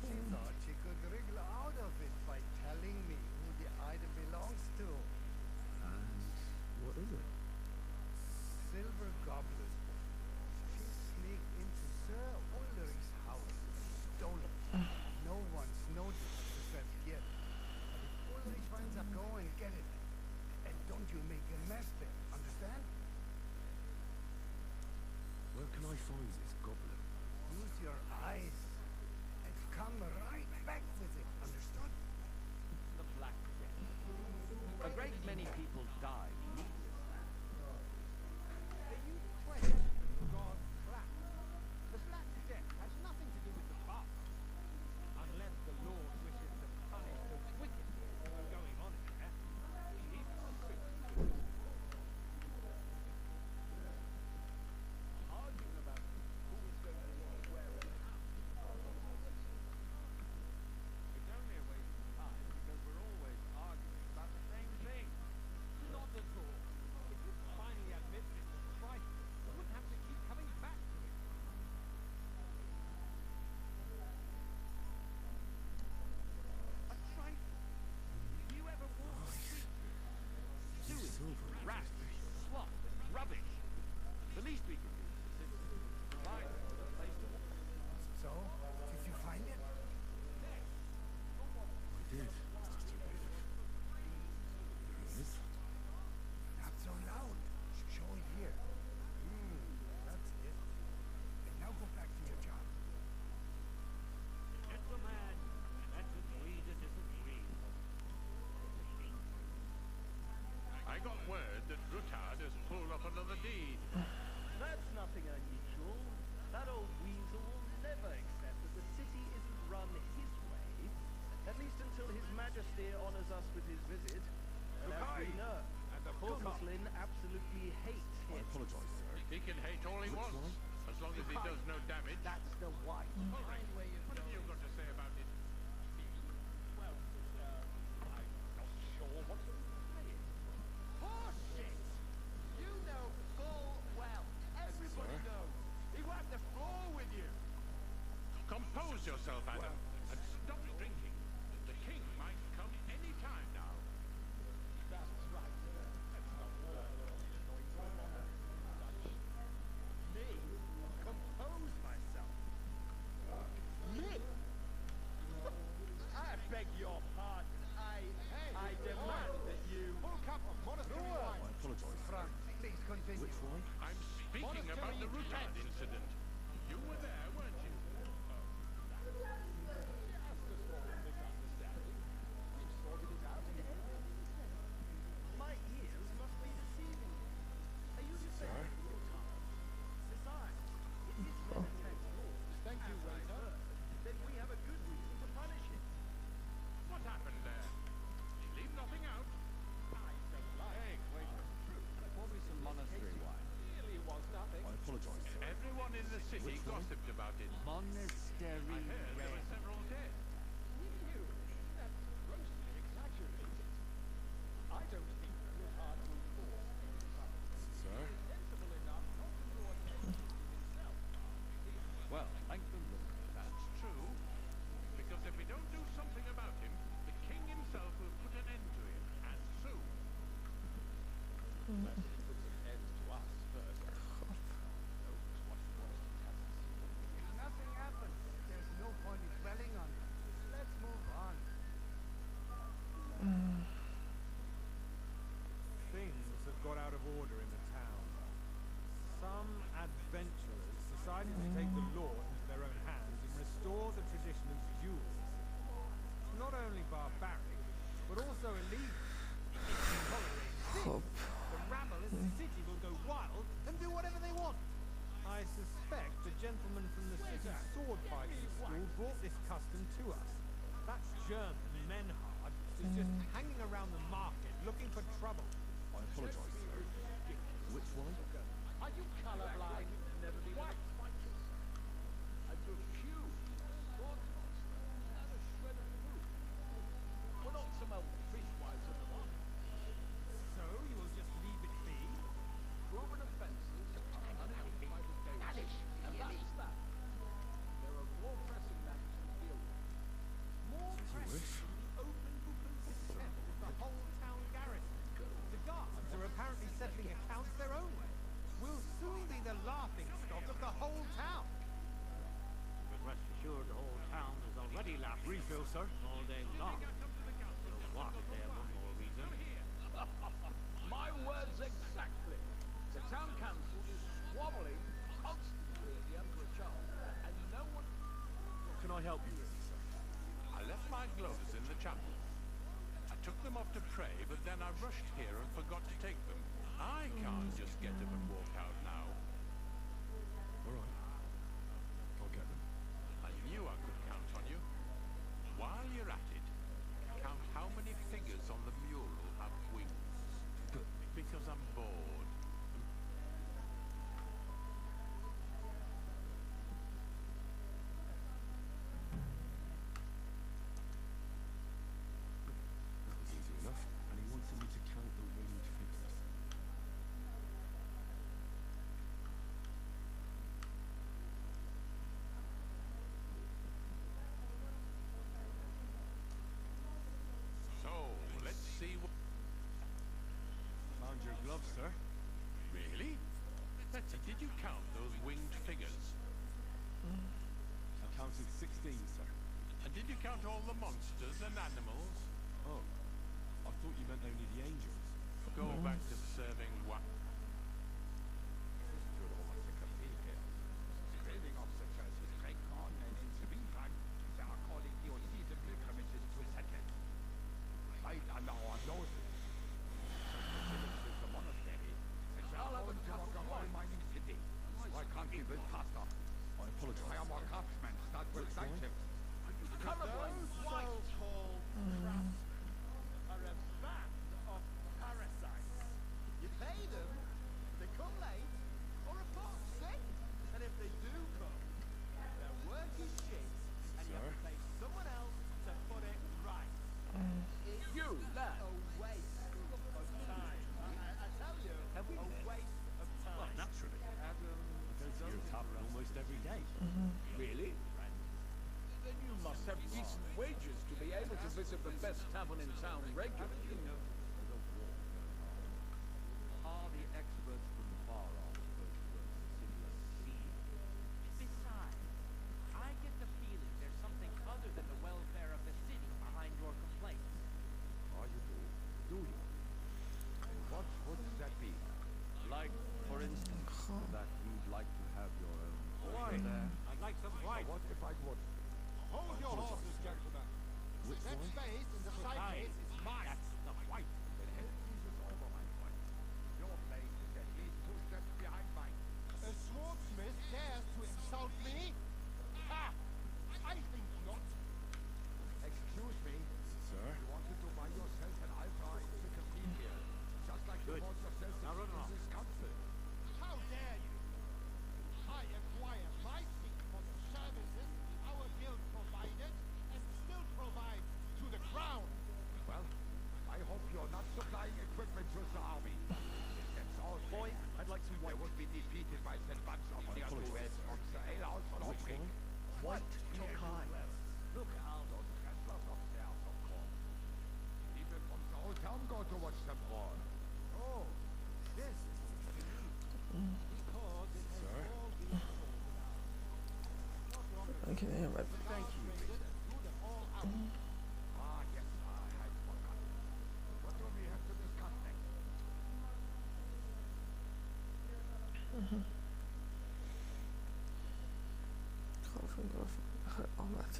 She thought she could wriggle out of it by telling me who the item belongs to. And what is it? Silver goblet. She sneaked into Sir Ulrich's house and stole it. No one's noticed except yet. But if Ulrich finds out, go and get it. And don't you make a mess there, understand? Where can I find this goblet? Use your eyes and come right back with it, understood? The Black Death. A great many people died needless. You question God's plan. The Black Death has nothing to do with the past. Unless the Lord wishes to punish the wicked for going on in there. He's arguing about who is going to want to wear it. It's only a waste of time because we're always arguing about the same thing. Not at all. If you finally admit it was right, you wouldn't have to keep coming back to it. A trifle. If you ever walk the street, sewage, rats, slop, rubbish. The least we can do as citizens is provide them with a place to walk. So, did you find it? I did, Master Bailey. There it is. Not so loud. Show it here. That's it. And now go back to your job. It's a man, and let's agree to disagree. I got word that Rutard has pulled up another deed. That's nothing unusual. That old weasel will never accept that the city isn't run his way, at least until His Majesty honors us with his visit. And as we know, Lynn absolutely hates I him. apologise, sir. He can hate all he wants, as long as he does no damage. That's the wife. All right. What have you got to say about it? Well, I'm not sure what to say. Horseshit! You know full well. Everybody knows. He wiped the floor with you. Compose yourself, Adam, and stop drinking. The king might come any time now. That's right. Let's not Me? Compose myself. establishment's jewels. Not only barbaric, but also illegal. خب The rabble in the city will go wild and do whatever they want. I suspect the gentleman from the city sword fighting school brought this custom to us. That German Menhard is just hanging around the market looking for trouble. I apologize, sir. Which one? Are you colorblind? Never been white. I refuse. Not a shred of fruit. We're not some old fishwives of the one. So you will just leave it be? Proven offences are punished by the day. And that's that. There are more pressing matters to deal with. More pressure than the open book and contempt of the whole town garrison. The guards are apparently settling accounts their own way. We'll soon be the laughing stock of the whole town. But rest assured, the whole town is already laughing. Refill, sir. All day long. So what if they have one more reason? My words exactly. The town council is squabbling constantly at the Emperor Charles, and no one... Can I help you with this, sir? I left my gloves in the chapel. I took them off to pray, but then I rushed here and forgot to take them. I can't just get up and walk out now. All right. I'll get them. I knew I could count on you. While you're at it, count how many figures on the mural have wings. Because I'm bored. That was easy enough. And he wanted me to count the winged figures. So, let's see what... Found your gloves, sir. Really? Did you count those winged figures? I counted 16, sir. And did you count all the monsters and animals? Oh, I thought you meant only the angels. Go back to serving what? Trading officers with great con and in the meantime, they are calling your season pilgrimages to Zetland. Right under our noses. The monastery is a whole rock mining city. Why can't we build faster? I apologize. Hire more craftsmen, start with Which night one? shifts. Colorblind white So-called craftsmen are a band of parasites. You pay them, they come late, or report sick. And if they do come, their work is shit, and you have to pay someone else to put it right. You, lad. A waste of time. I tell you, Have we a met? waste of time. Well, naturally. I go to your tavern almost every day. Really? Then you must have decent wages to be able to visit the best tavern in town regularly. Are the experts from far off supposed to work similar schemes? Besides, I get the feeling there's something other than the welfare of the city behind your complaints. Oh, you do? Do you? And what would that be? Like, for instance, that you'd like to have your own Wine. there. I'd like some white. What if I would? Hold your horses, gentlemen. Which That one? space in the side Aye, gate is mine. that's the white. The hell Jesus over my point. Your place is at least 2 steps behind mine. A swordsmith dares to insult me? Ha! I think not. Excuse me. Sir? You wanted to buy yourself an altar in the cathedral, just like you Good. bought yourself Now a run along. this council. How dare you? I acquire my seat for the services our guild provided and still provide to the crown. Well, I hope you're not supplying equipment to the army. That's all. Boy, I'd like some They white. would be defeated by that bunch of ne'er-do-wells from the alehouse on Which Offring. one? White Tokai. Look how those wrestlers upstairs of course. People from the whole town go to watch them brawl. Oh, this is because it has Sir? all been sold out. Not long ago, Okay, yeah, but thank you. Threw them all out. Ah, yes, I had forgotten. What do we have to discuss next? خواهم گفت آمد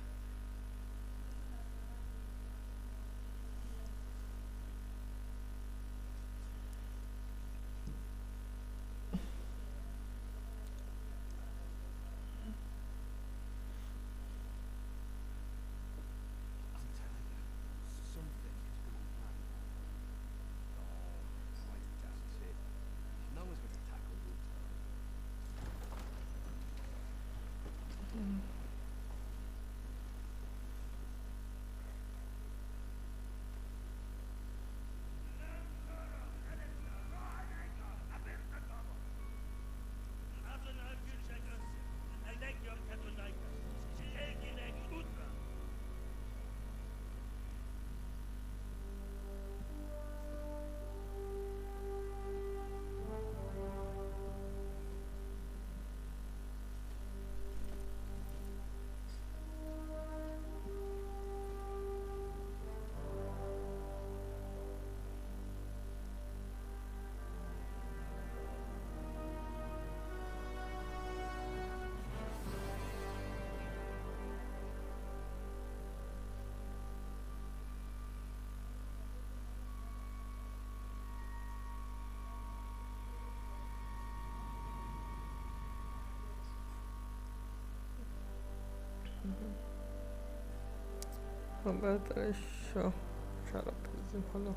بهتره شراب بریزیم حالا.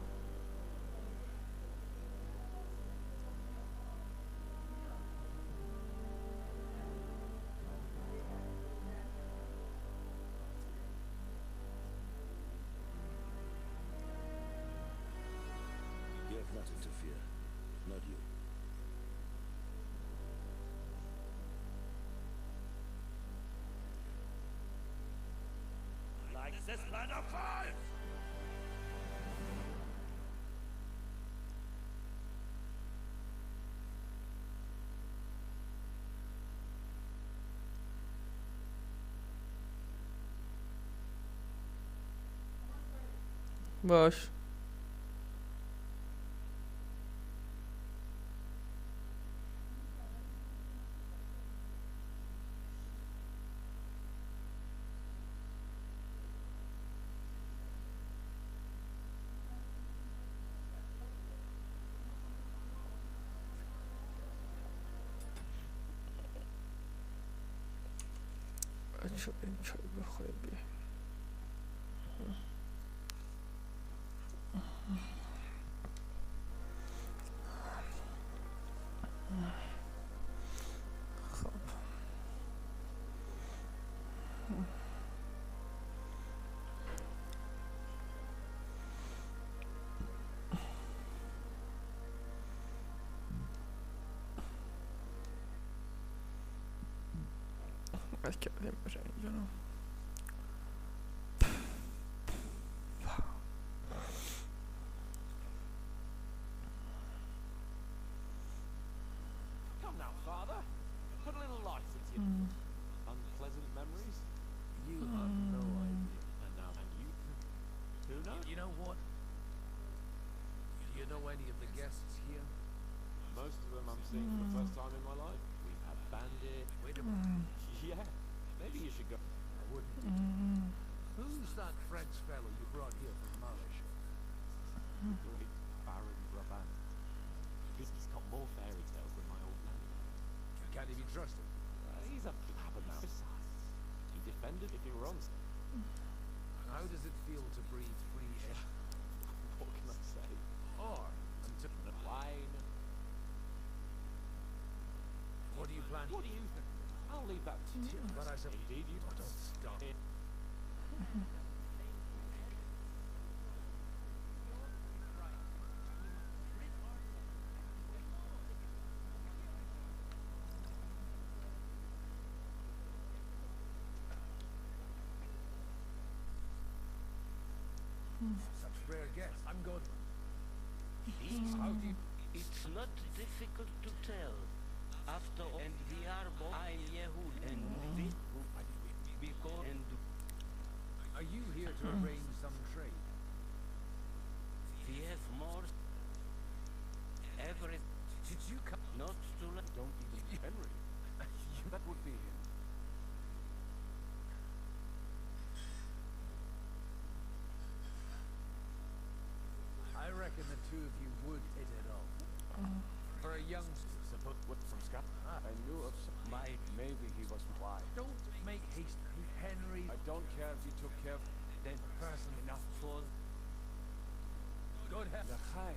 You have nothing to fear. Not you. Like this plan of five! باش. بچه این چای بخوریم بیایم. خب از کردیم باشه اینجا رو. Come now, father. Put a little life into your unpleasant memories. You have no idea. And now, and you. Who knows? You know what? Do you know any of the guests here? Most of them I'm seeing for the first time in my life. We've had Bandit. Wait a minute. Yeah. Maybe you should go. I wouldn't. Who's that French fellow you brought here from Malish? Great Baron Brabant. He's got more fairy tales than my old man. Can he be trusted? He's a blabbermouth. He defended if he were on. How does it feel to breathe free air? What can I say? Or until The wine. what do you plan? What do you think? I'll leave that to you. But I said, Indeed, you don't stop. Such rare guests. I'm good. How do you... It's not difficult to tell. After all, and we are both I'm Yehud and we because and Are you here to arrange some trade? we have more every Did you come? not to let don't even Henry. That would be him. I reckon the two of you would hit it off. For a young... Suppose what from Scott? I knew of some. my Maybe he was wise. Don't make haste. Henry, I don't care if he took care of dead person enough. for Good health. L'chaim.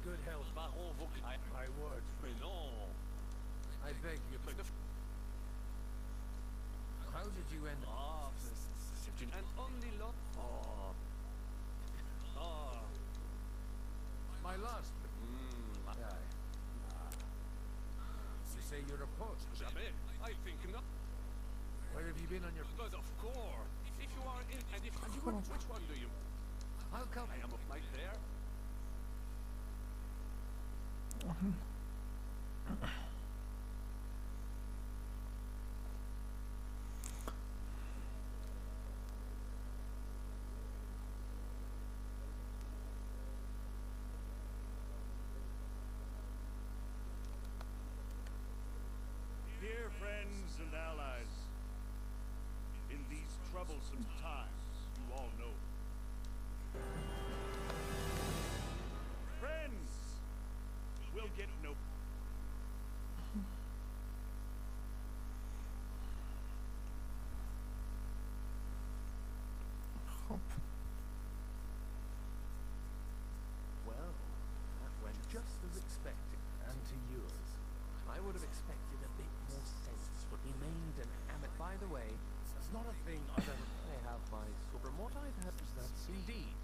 Good health. Baron Vauclair. My word. Mais non. I beg you. How did you end up? Ah, c'est une... And only lot. Oh. Oh. My last... Aye. You say you're a poet. Jamais. I think not. Where have you been on your... But of course. If you are in... And if... And you would, which one do you... How come? I am right there. troublesome times, you all know. Friends will get no. خب Well, that went just as expected. And to yours. I would have expected a bit more sense, but he made an amateur. By the way, that's not a thing I have my from what I've heard. That's indeed.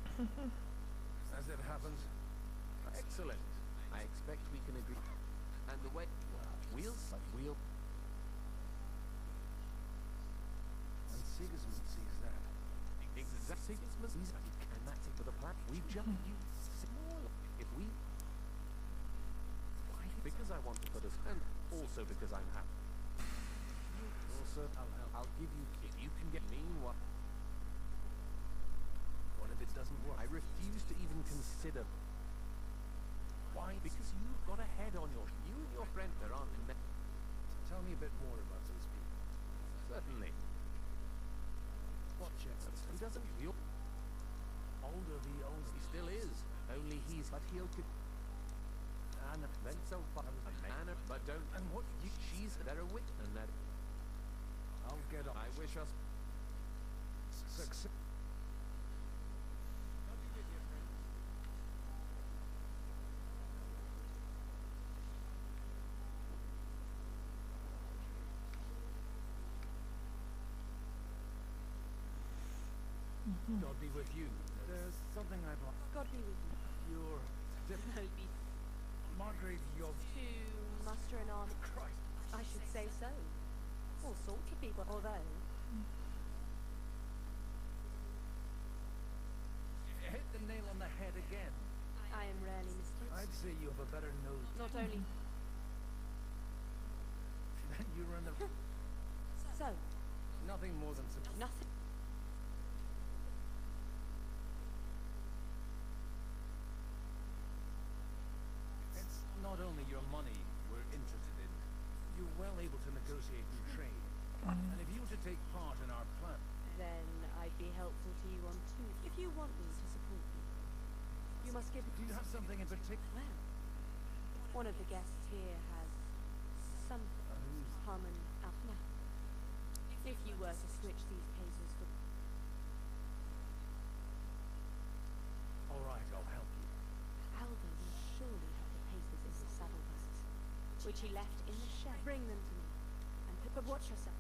As it happens. Excellent. I expect we can agree. And the way we'll and Sigismund sees that. Exactly. Sigismund sees that. And that's it for the plan. We jump you small if we because I want to put us and also because I'm happy. Also, I'll give you if you can get me what if it doesn't work? I refuse to even consider. Why? Because you've got a head on your you and your friend there aren't in Tell me a bit more about those people. Certainly. What checks? He doesn't feel older the owner. He still is. Only he's but he'll and then so far a man but don't and what you she's there a wit and that I'll get on. I wish us success. God be with you. There's something I'd like. God be with you. Your Margrave, you're To muster an army. Christ. I should say so. All sorts of people, although Hit the nail on the head again. I am rarely mistaken. I'd say you have a better nose. Not only Then you run the so, nothing more than nothing. It's not only your money we're interested in. You're well able to negotiate and trade. And if you were to take part in our plan, Then I'd be helpful to you on two. If you want me to support you, you must give. do you have something in particular? Well, one of the guests here has some common now. If you were to switch these cases for All right, I'll help you. Aldo will surely have the papers in his saddlebags, which he left in the shed. Bring them to me, and but watch yourself.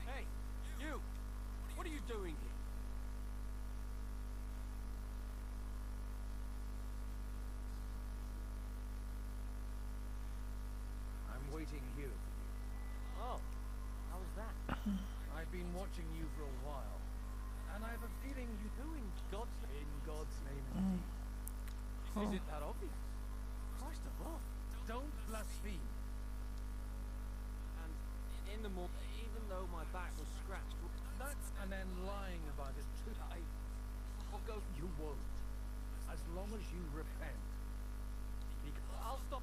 Hey, you! What are you doing here? I'm waiting here for you. Oh, how was that? I've been watching you for a while, and I have a feeling you do in God's name indeed. Is it that obvious? Christ above. Don't blaspheme. And in the morning, even though my back was scratched, That and then lying about it too. I'll go. You won't. As long as you repent. I'll stop.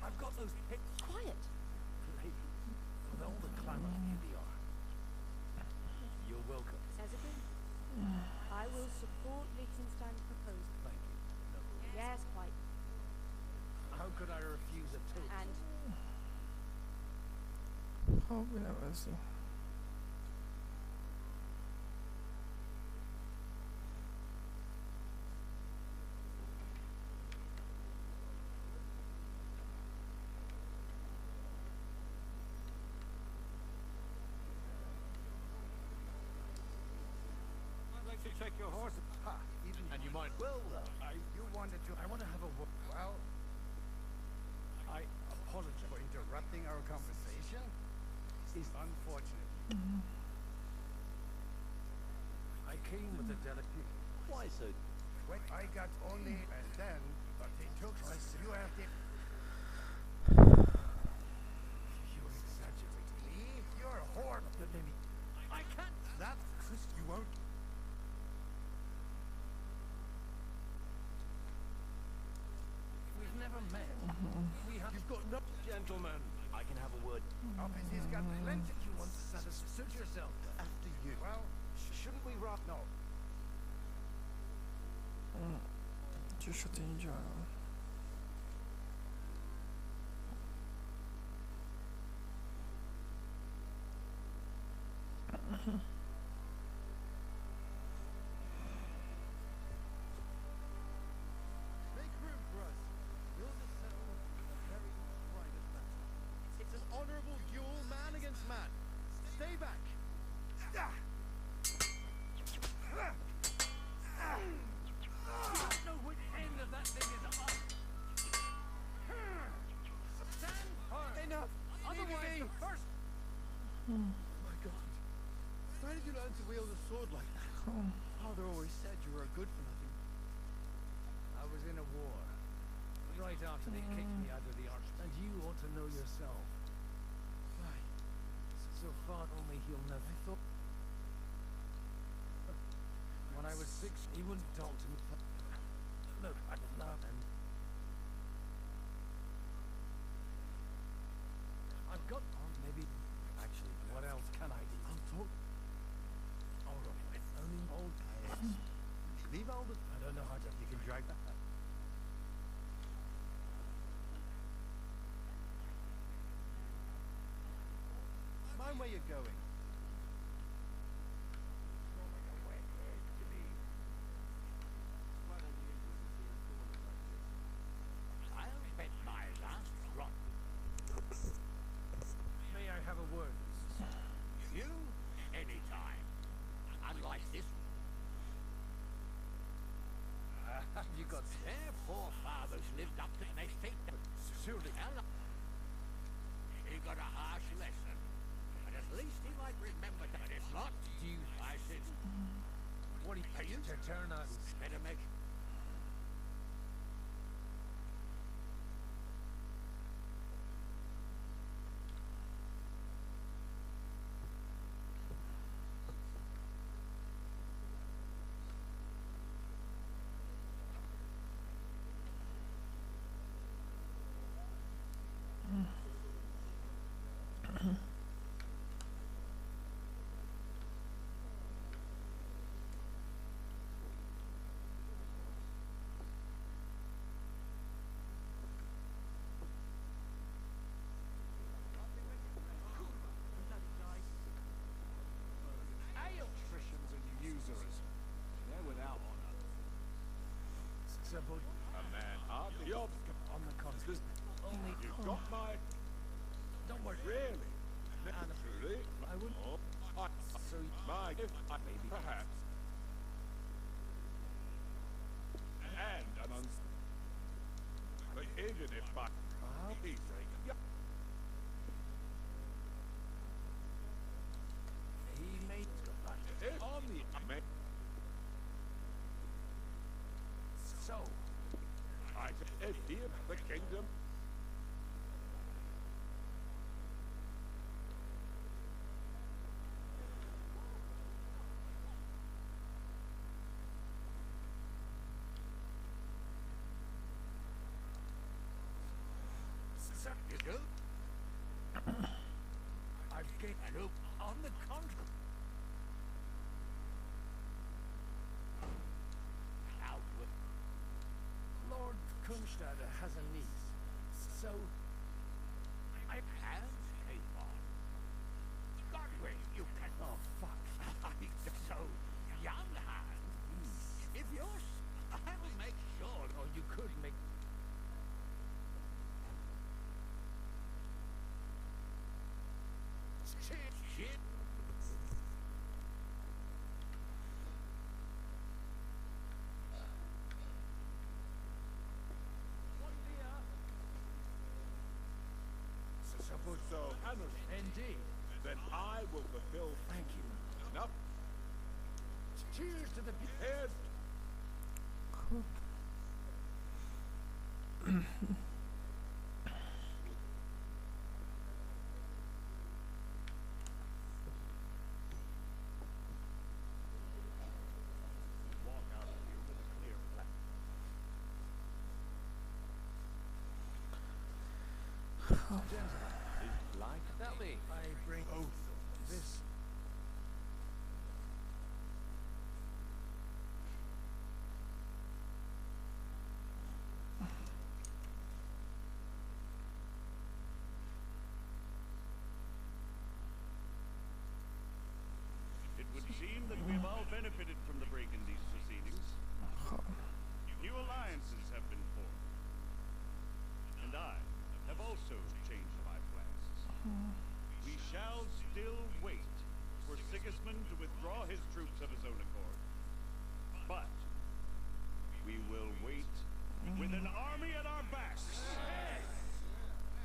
I've got those pics. Quiet. Lady, with all the clamor, here they are. You're welcome. As agreed. I will support Liechtenstein's proposal. Thank you. No. Yes, quite. How could I refuse a toast? And خب اینم از این. I'd like to check your horse. Ha, even And you might. well, you wanted to. I want to have a well. I apologize for interrupting our conversation. Is unfortunate. I came with a delicate. Why so? When I got only and then, but they took us. You have the. You're exaggerating. Leave your horn. I can't. That Chris, you won't. We've never met. We have. You've got no. Gentlemen, I can have a word. Oh, and he's got plenty. You want to satisfy. Suit yourself. After you. Well, Shouldn't we rock? no. چی شد اینجا؟ Make room for us. We'll just settle a very private matter. It's an honorable duel, man against man. Stay back. I don't know which end of that thing is up. Stand firm. Enough. Otherwise, the first. My God. Why did you learn to wield a sword like that? Father always said you were a good for nothing. I was in a war. Right after they kicked me out of the arch. And you ought to know yourself. Why? So far, only he'll never. I thought. When I was 6, he wouldn't talk to me. Look, I love him. I've got. Maybe. Actually, what else can I do? I'll talk. All right. Only old. Leave all the. I don't know how to. You can drag that. Mind where you're going. I'll bet my last drop. May I have a word? You, anytime. Unlike this. Have you got? Their forefathers lived up to they think that. Surely. He got a harsh lesson. But at least he might remember that. If not, Do you? I said, What do you? To turn us. better make. Electricians and usurers. They're without honor. Simple. A man hardly on On the contrary. Only. You got my Don't worry. really. Naturally, I wouldn't. I So my if I maybe. perhaps and an but even if I easy. He made. If on the So. I if here the kingdom You do? I've gained. And On the contrary. out with Lord Kunstad has a niece. So, I can take on. Godwin, you can. Oh, fuck. So, young hand. If you're. I'll make sure, or you could make. Shit. So, Indeed. then I will fulfill. Thank you. Now, Cheers to the head. walk out of here with a clear plan. Gentlemen, like tell me, I bring both this. It would seem that we've all benefited from the break in these proceedings. New alliances have been formed. And I have also changed my plans. We shall still wait for Sigismund to withdraw his troops of his own accord. But we will wait with an army at our backs.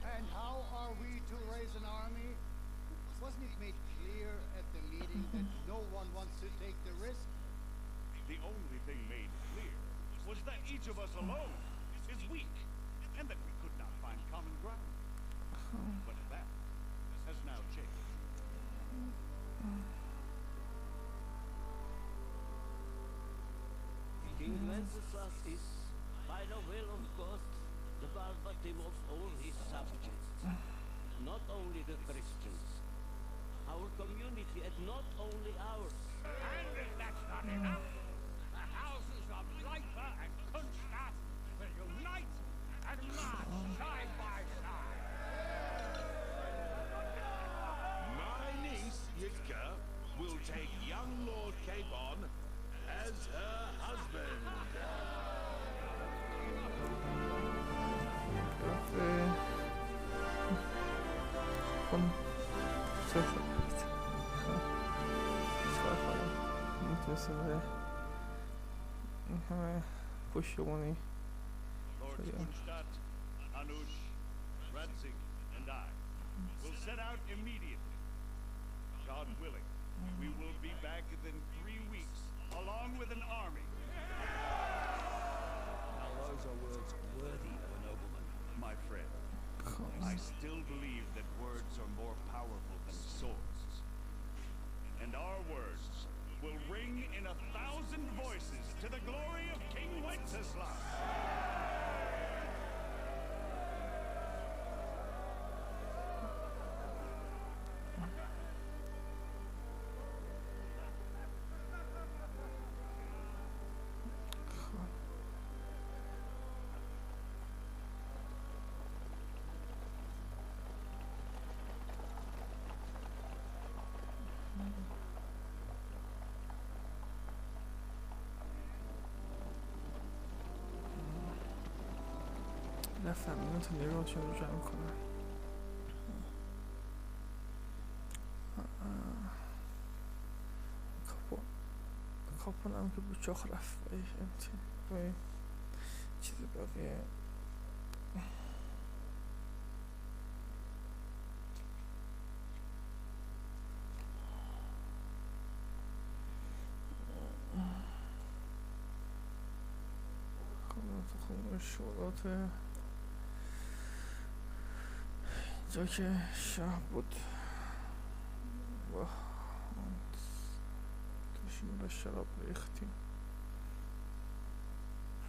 And how are we to raise an army? Wasn't it made clear at the meeting that no one wants to take the risk? The only thing made clear was that each of us alone is weak, and that we could not find common ground. But that has now changed. King Wenceslas is, by the will of God, the Balbatim of all his subjects. Not only the Christians, our community, and not only ours. And if that's not enough, the houses of Leipa and Kunstadt will unite and march side by side. My niece, Yitka, will take young Lord Capon as her husband. Von میتونستیم این همه پشتیبانی Lords Kunstadt, Anush, Radzig, and I will set out immediately. God willing, we will be back within 3 weeks, along with an army. Now those are words worthy of a nobleman. My friend, I still believe that words are more powerful than swords. And our words will ring in 1,000 voices to the glory of King Wenceslas. نفهمیدم تا نیروهاشون رو جمع کنن. کاپون که بچاخ رفت با چیز بقیه خب شورات جا که شاه بود و داشتیم به شراب ریختیم.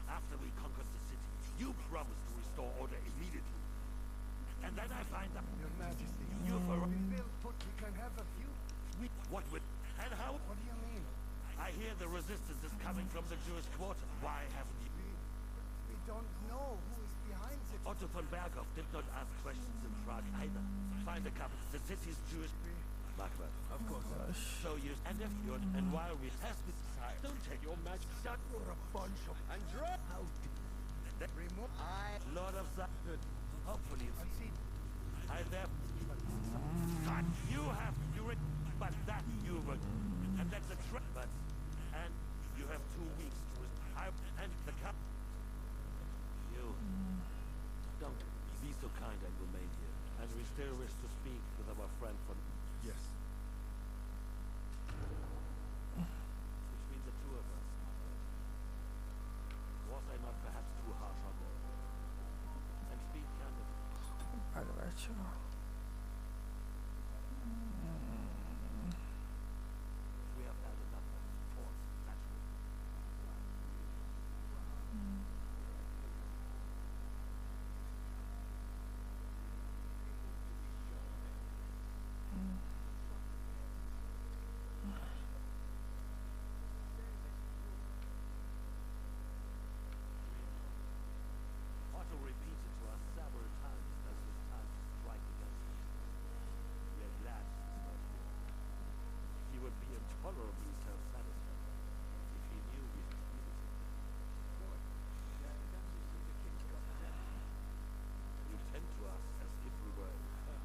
After we conquered the city, you promised to restore order immediately. And then I find that Your Majesty, you for we can have a few. what with and how? What do you mean? I hear the resistance is coming from the Jewish quarter. Why haven't you? We don't know who is behind it. Otto von Berghoff did not ask questions in Prague either. Find the capital. The city's Jewish. Macbeth. Of course. So you and if you're and while we test this side, don't take your magic shot. You're a bunch of And draw. how remove. Lord of that. Hopefully it's. I'll see. I there. But you have but that you would, and that's a trap. But and you have 2 weeks to and the cap. You don't be so kind and remain here. And we still wish to speak with our friend from. Yes. Which means the two of us. Was I not perhaps too harsh on them? And speak candidly. بله بچه ها We have had enough of force, naturally. Otto repeated to us several times that it was time to strike against him. We are glad this was here. He would be intolerably self-satisfied if he knew we had treated him. You tend to us as if we were infirm.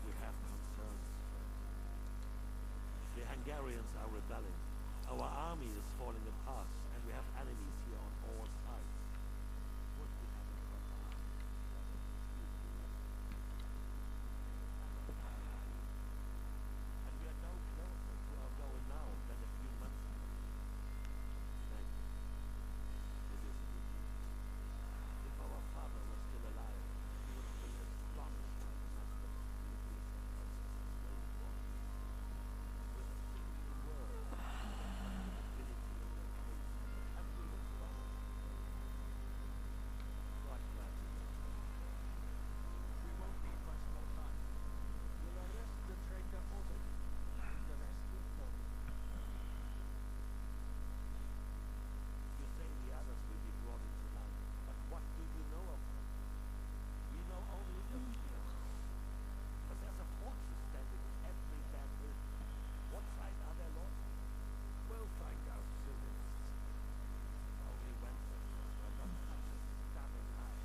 We have concerns. The Hungarians are rebelling. Our army is falling apart, and we have enemies here on all sides. What we have in front of us. And we are no closer to our goal now than a few months ago. Thank you. This is good. If our father was still alive, he would have been astonished by the master of the You say the others will be brought into line, but what do you know of them? We know only a few. But there's a fortress standing in every damn hill. What side are their lords on? We'll find out soon. Only Wenceslas were not such a stubborn eye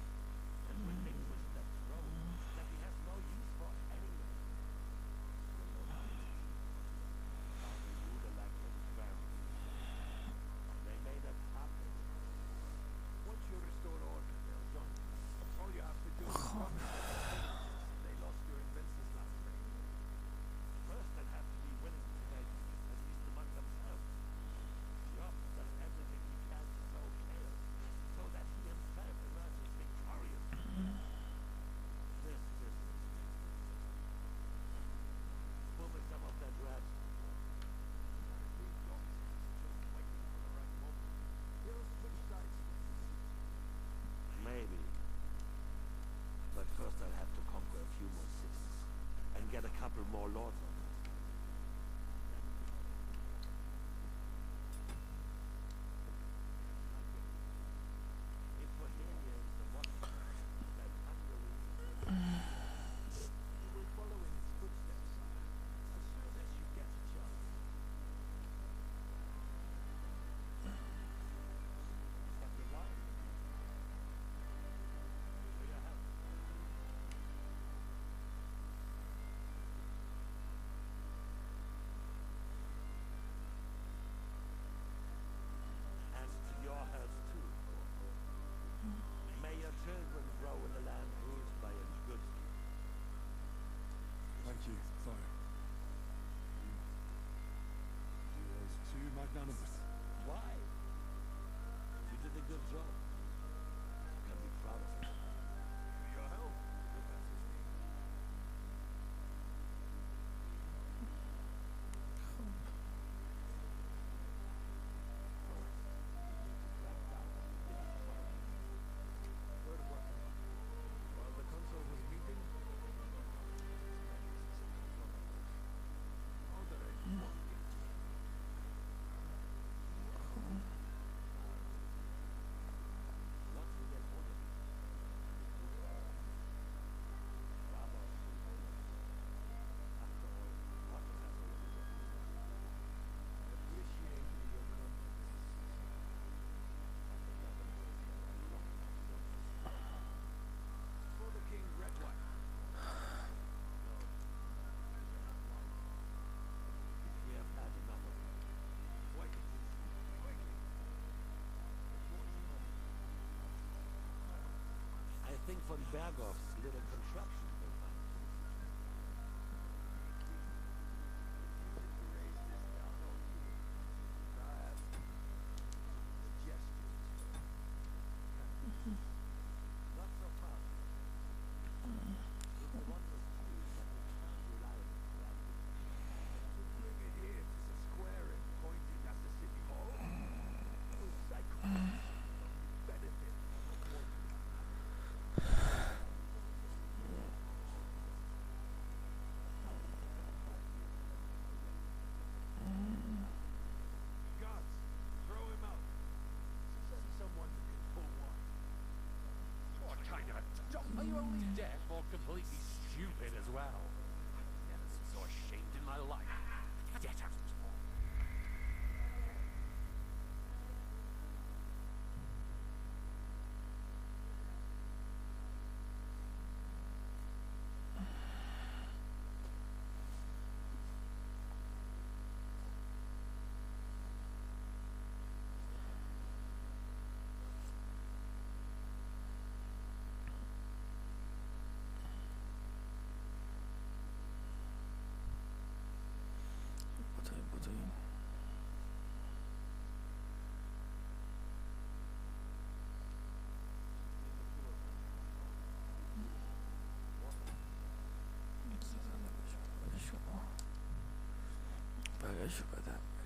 and relinquished that throne that he has no use for anyone. They made a puppet. Once you restore order, they're done. All you have to do is come. They lost your inventions last spring. First, they'd have to be willing to make peace, at least among themselves. Job does everything he can to sow chaos, so that he himself emerges victorious. This business. Pull me some of that rat. Maybe. But first I'll have to conquer a few more cities. And get a couple more lords on us. If Bohemia is the one, then Hungary you will follow in his footsteps as soon as you get a chance. But the line for your help. think von Berghoff's little construction will find? Not so fast. If the one was true, but it sounds reliable, right? To bring it here to the square and pointing at the city hall. Those psychopaths benefit from avoiding Guards, throw him out. Send someone who can pull one. What kind of... Are you only deaf or completely stupid as well? I've never been so ashamed in my life. Get out. بدوین برایشو بدم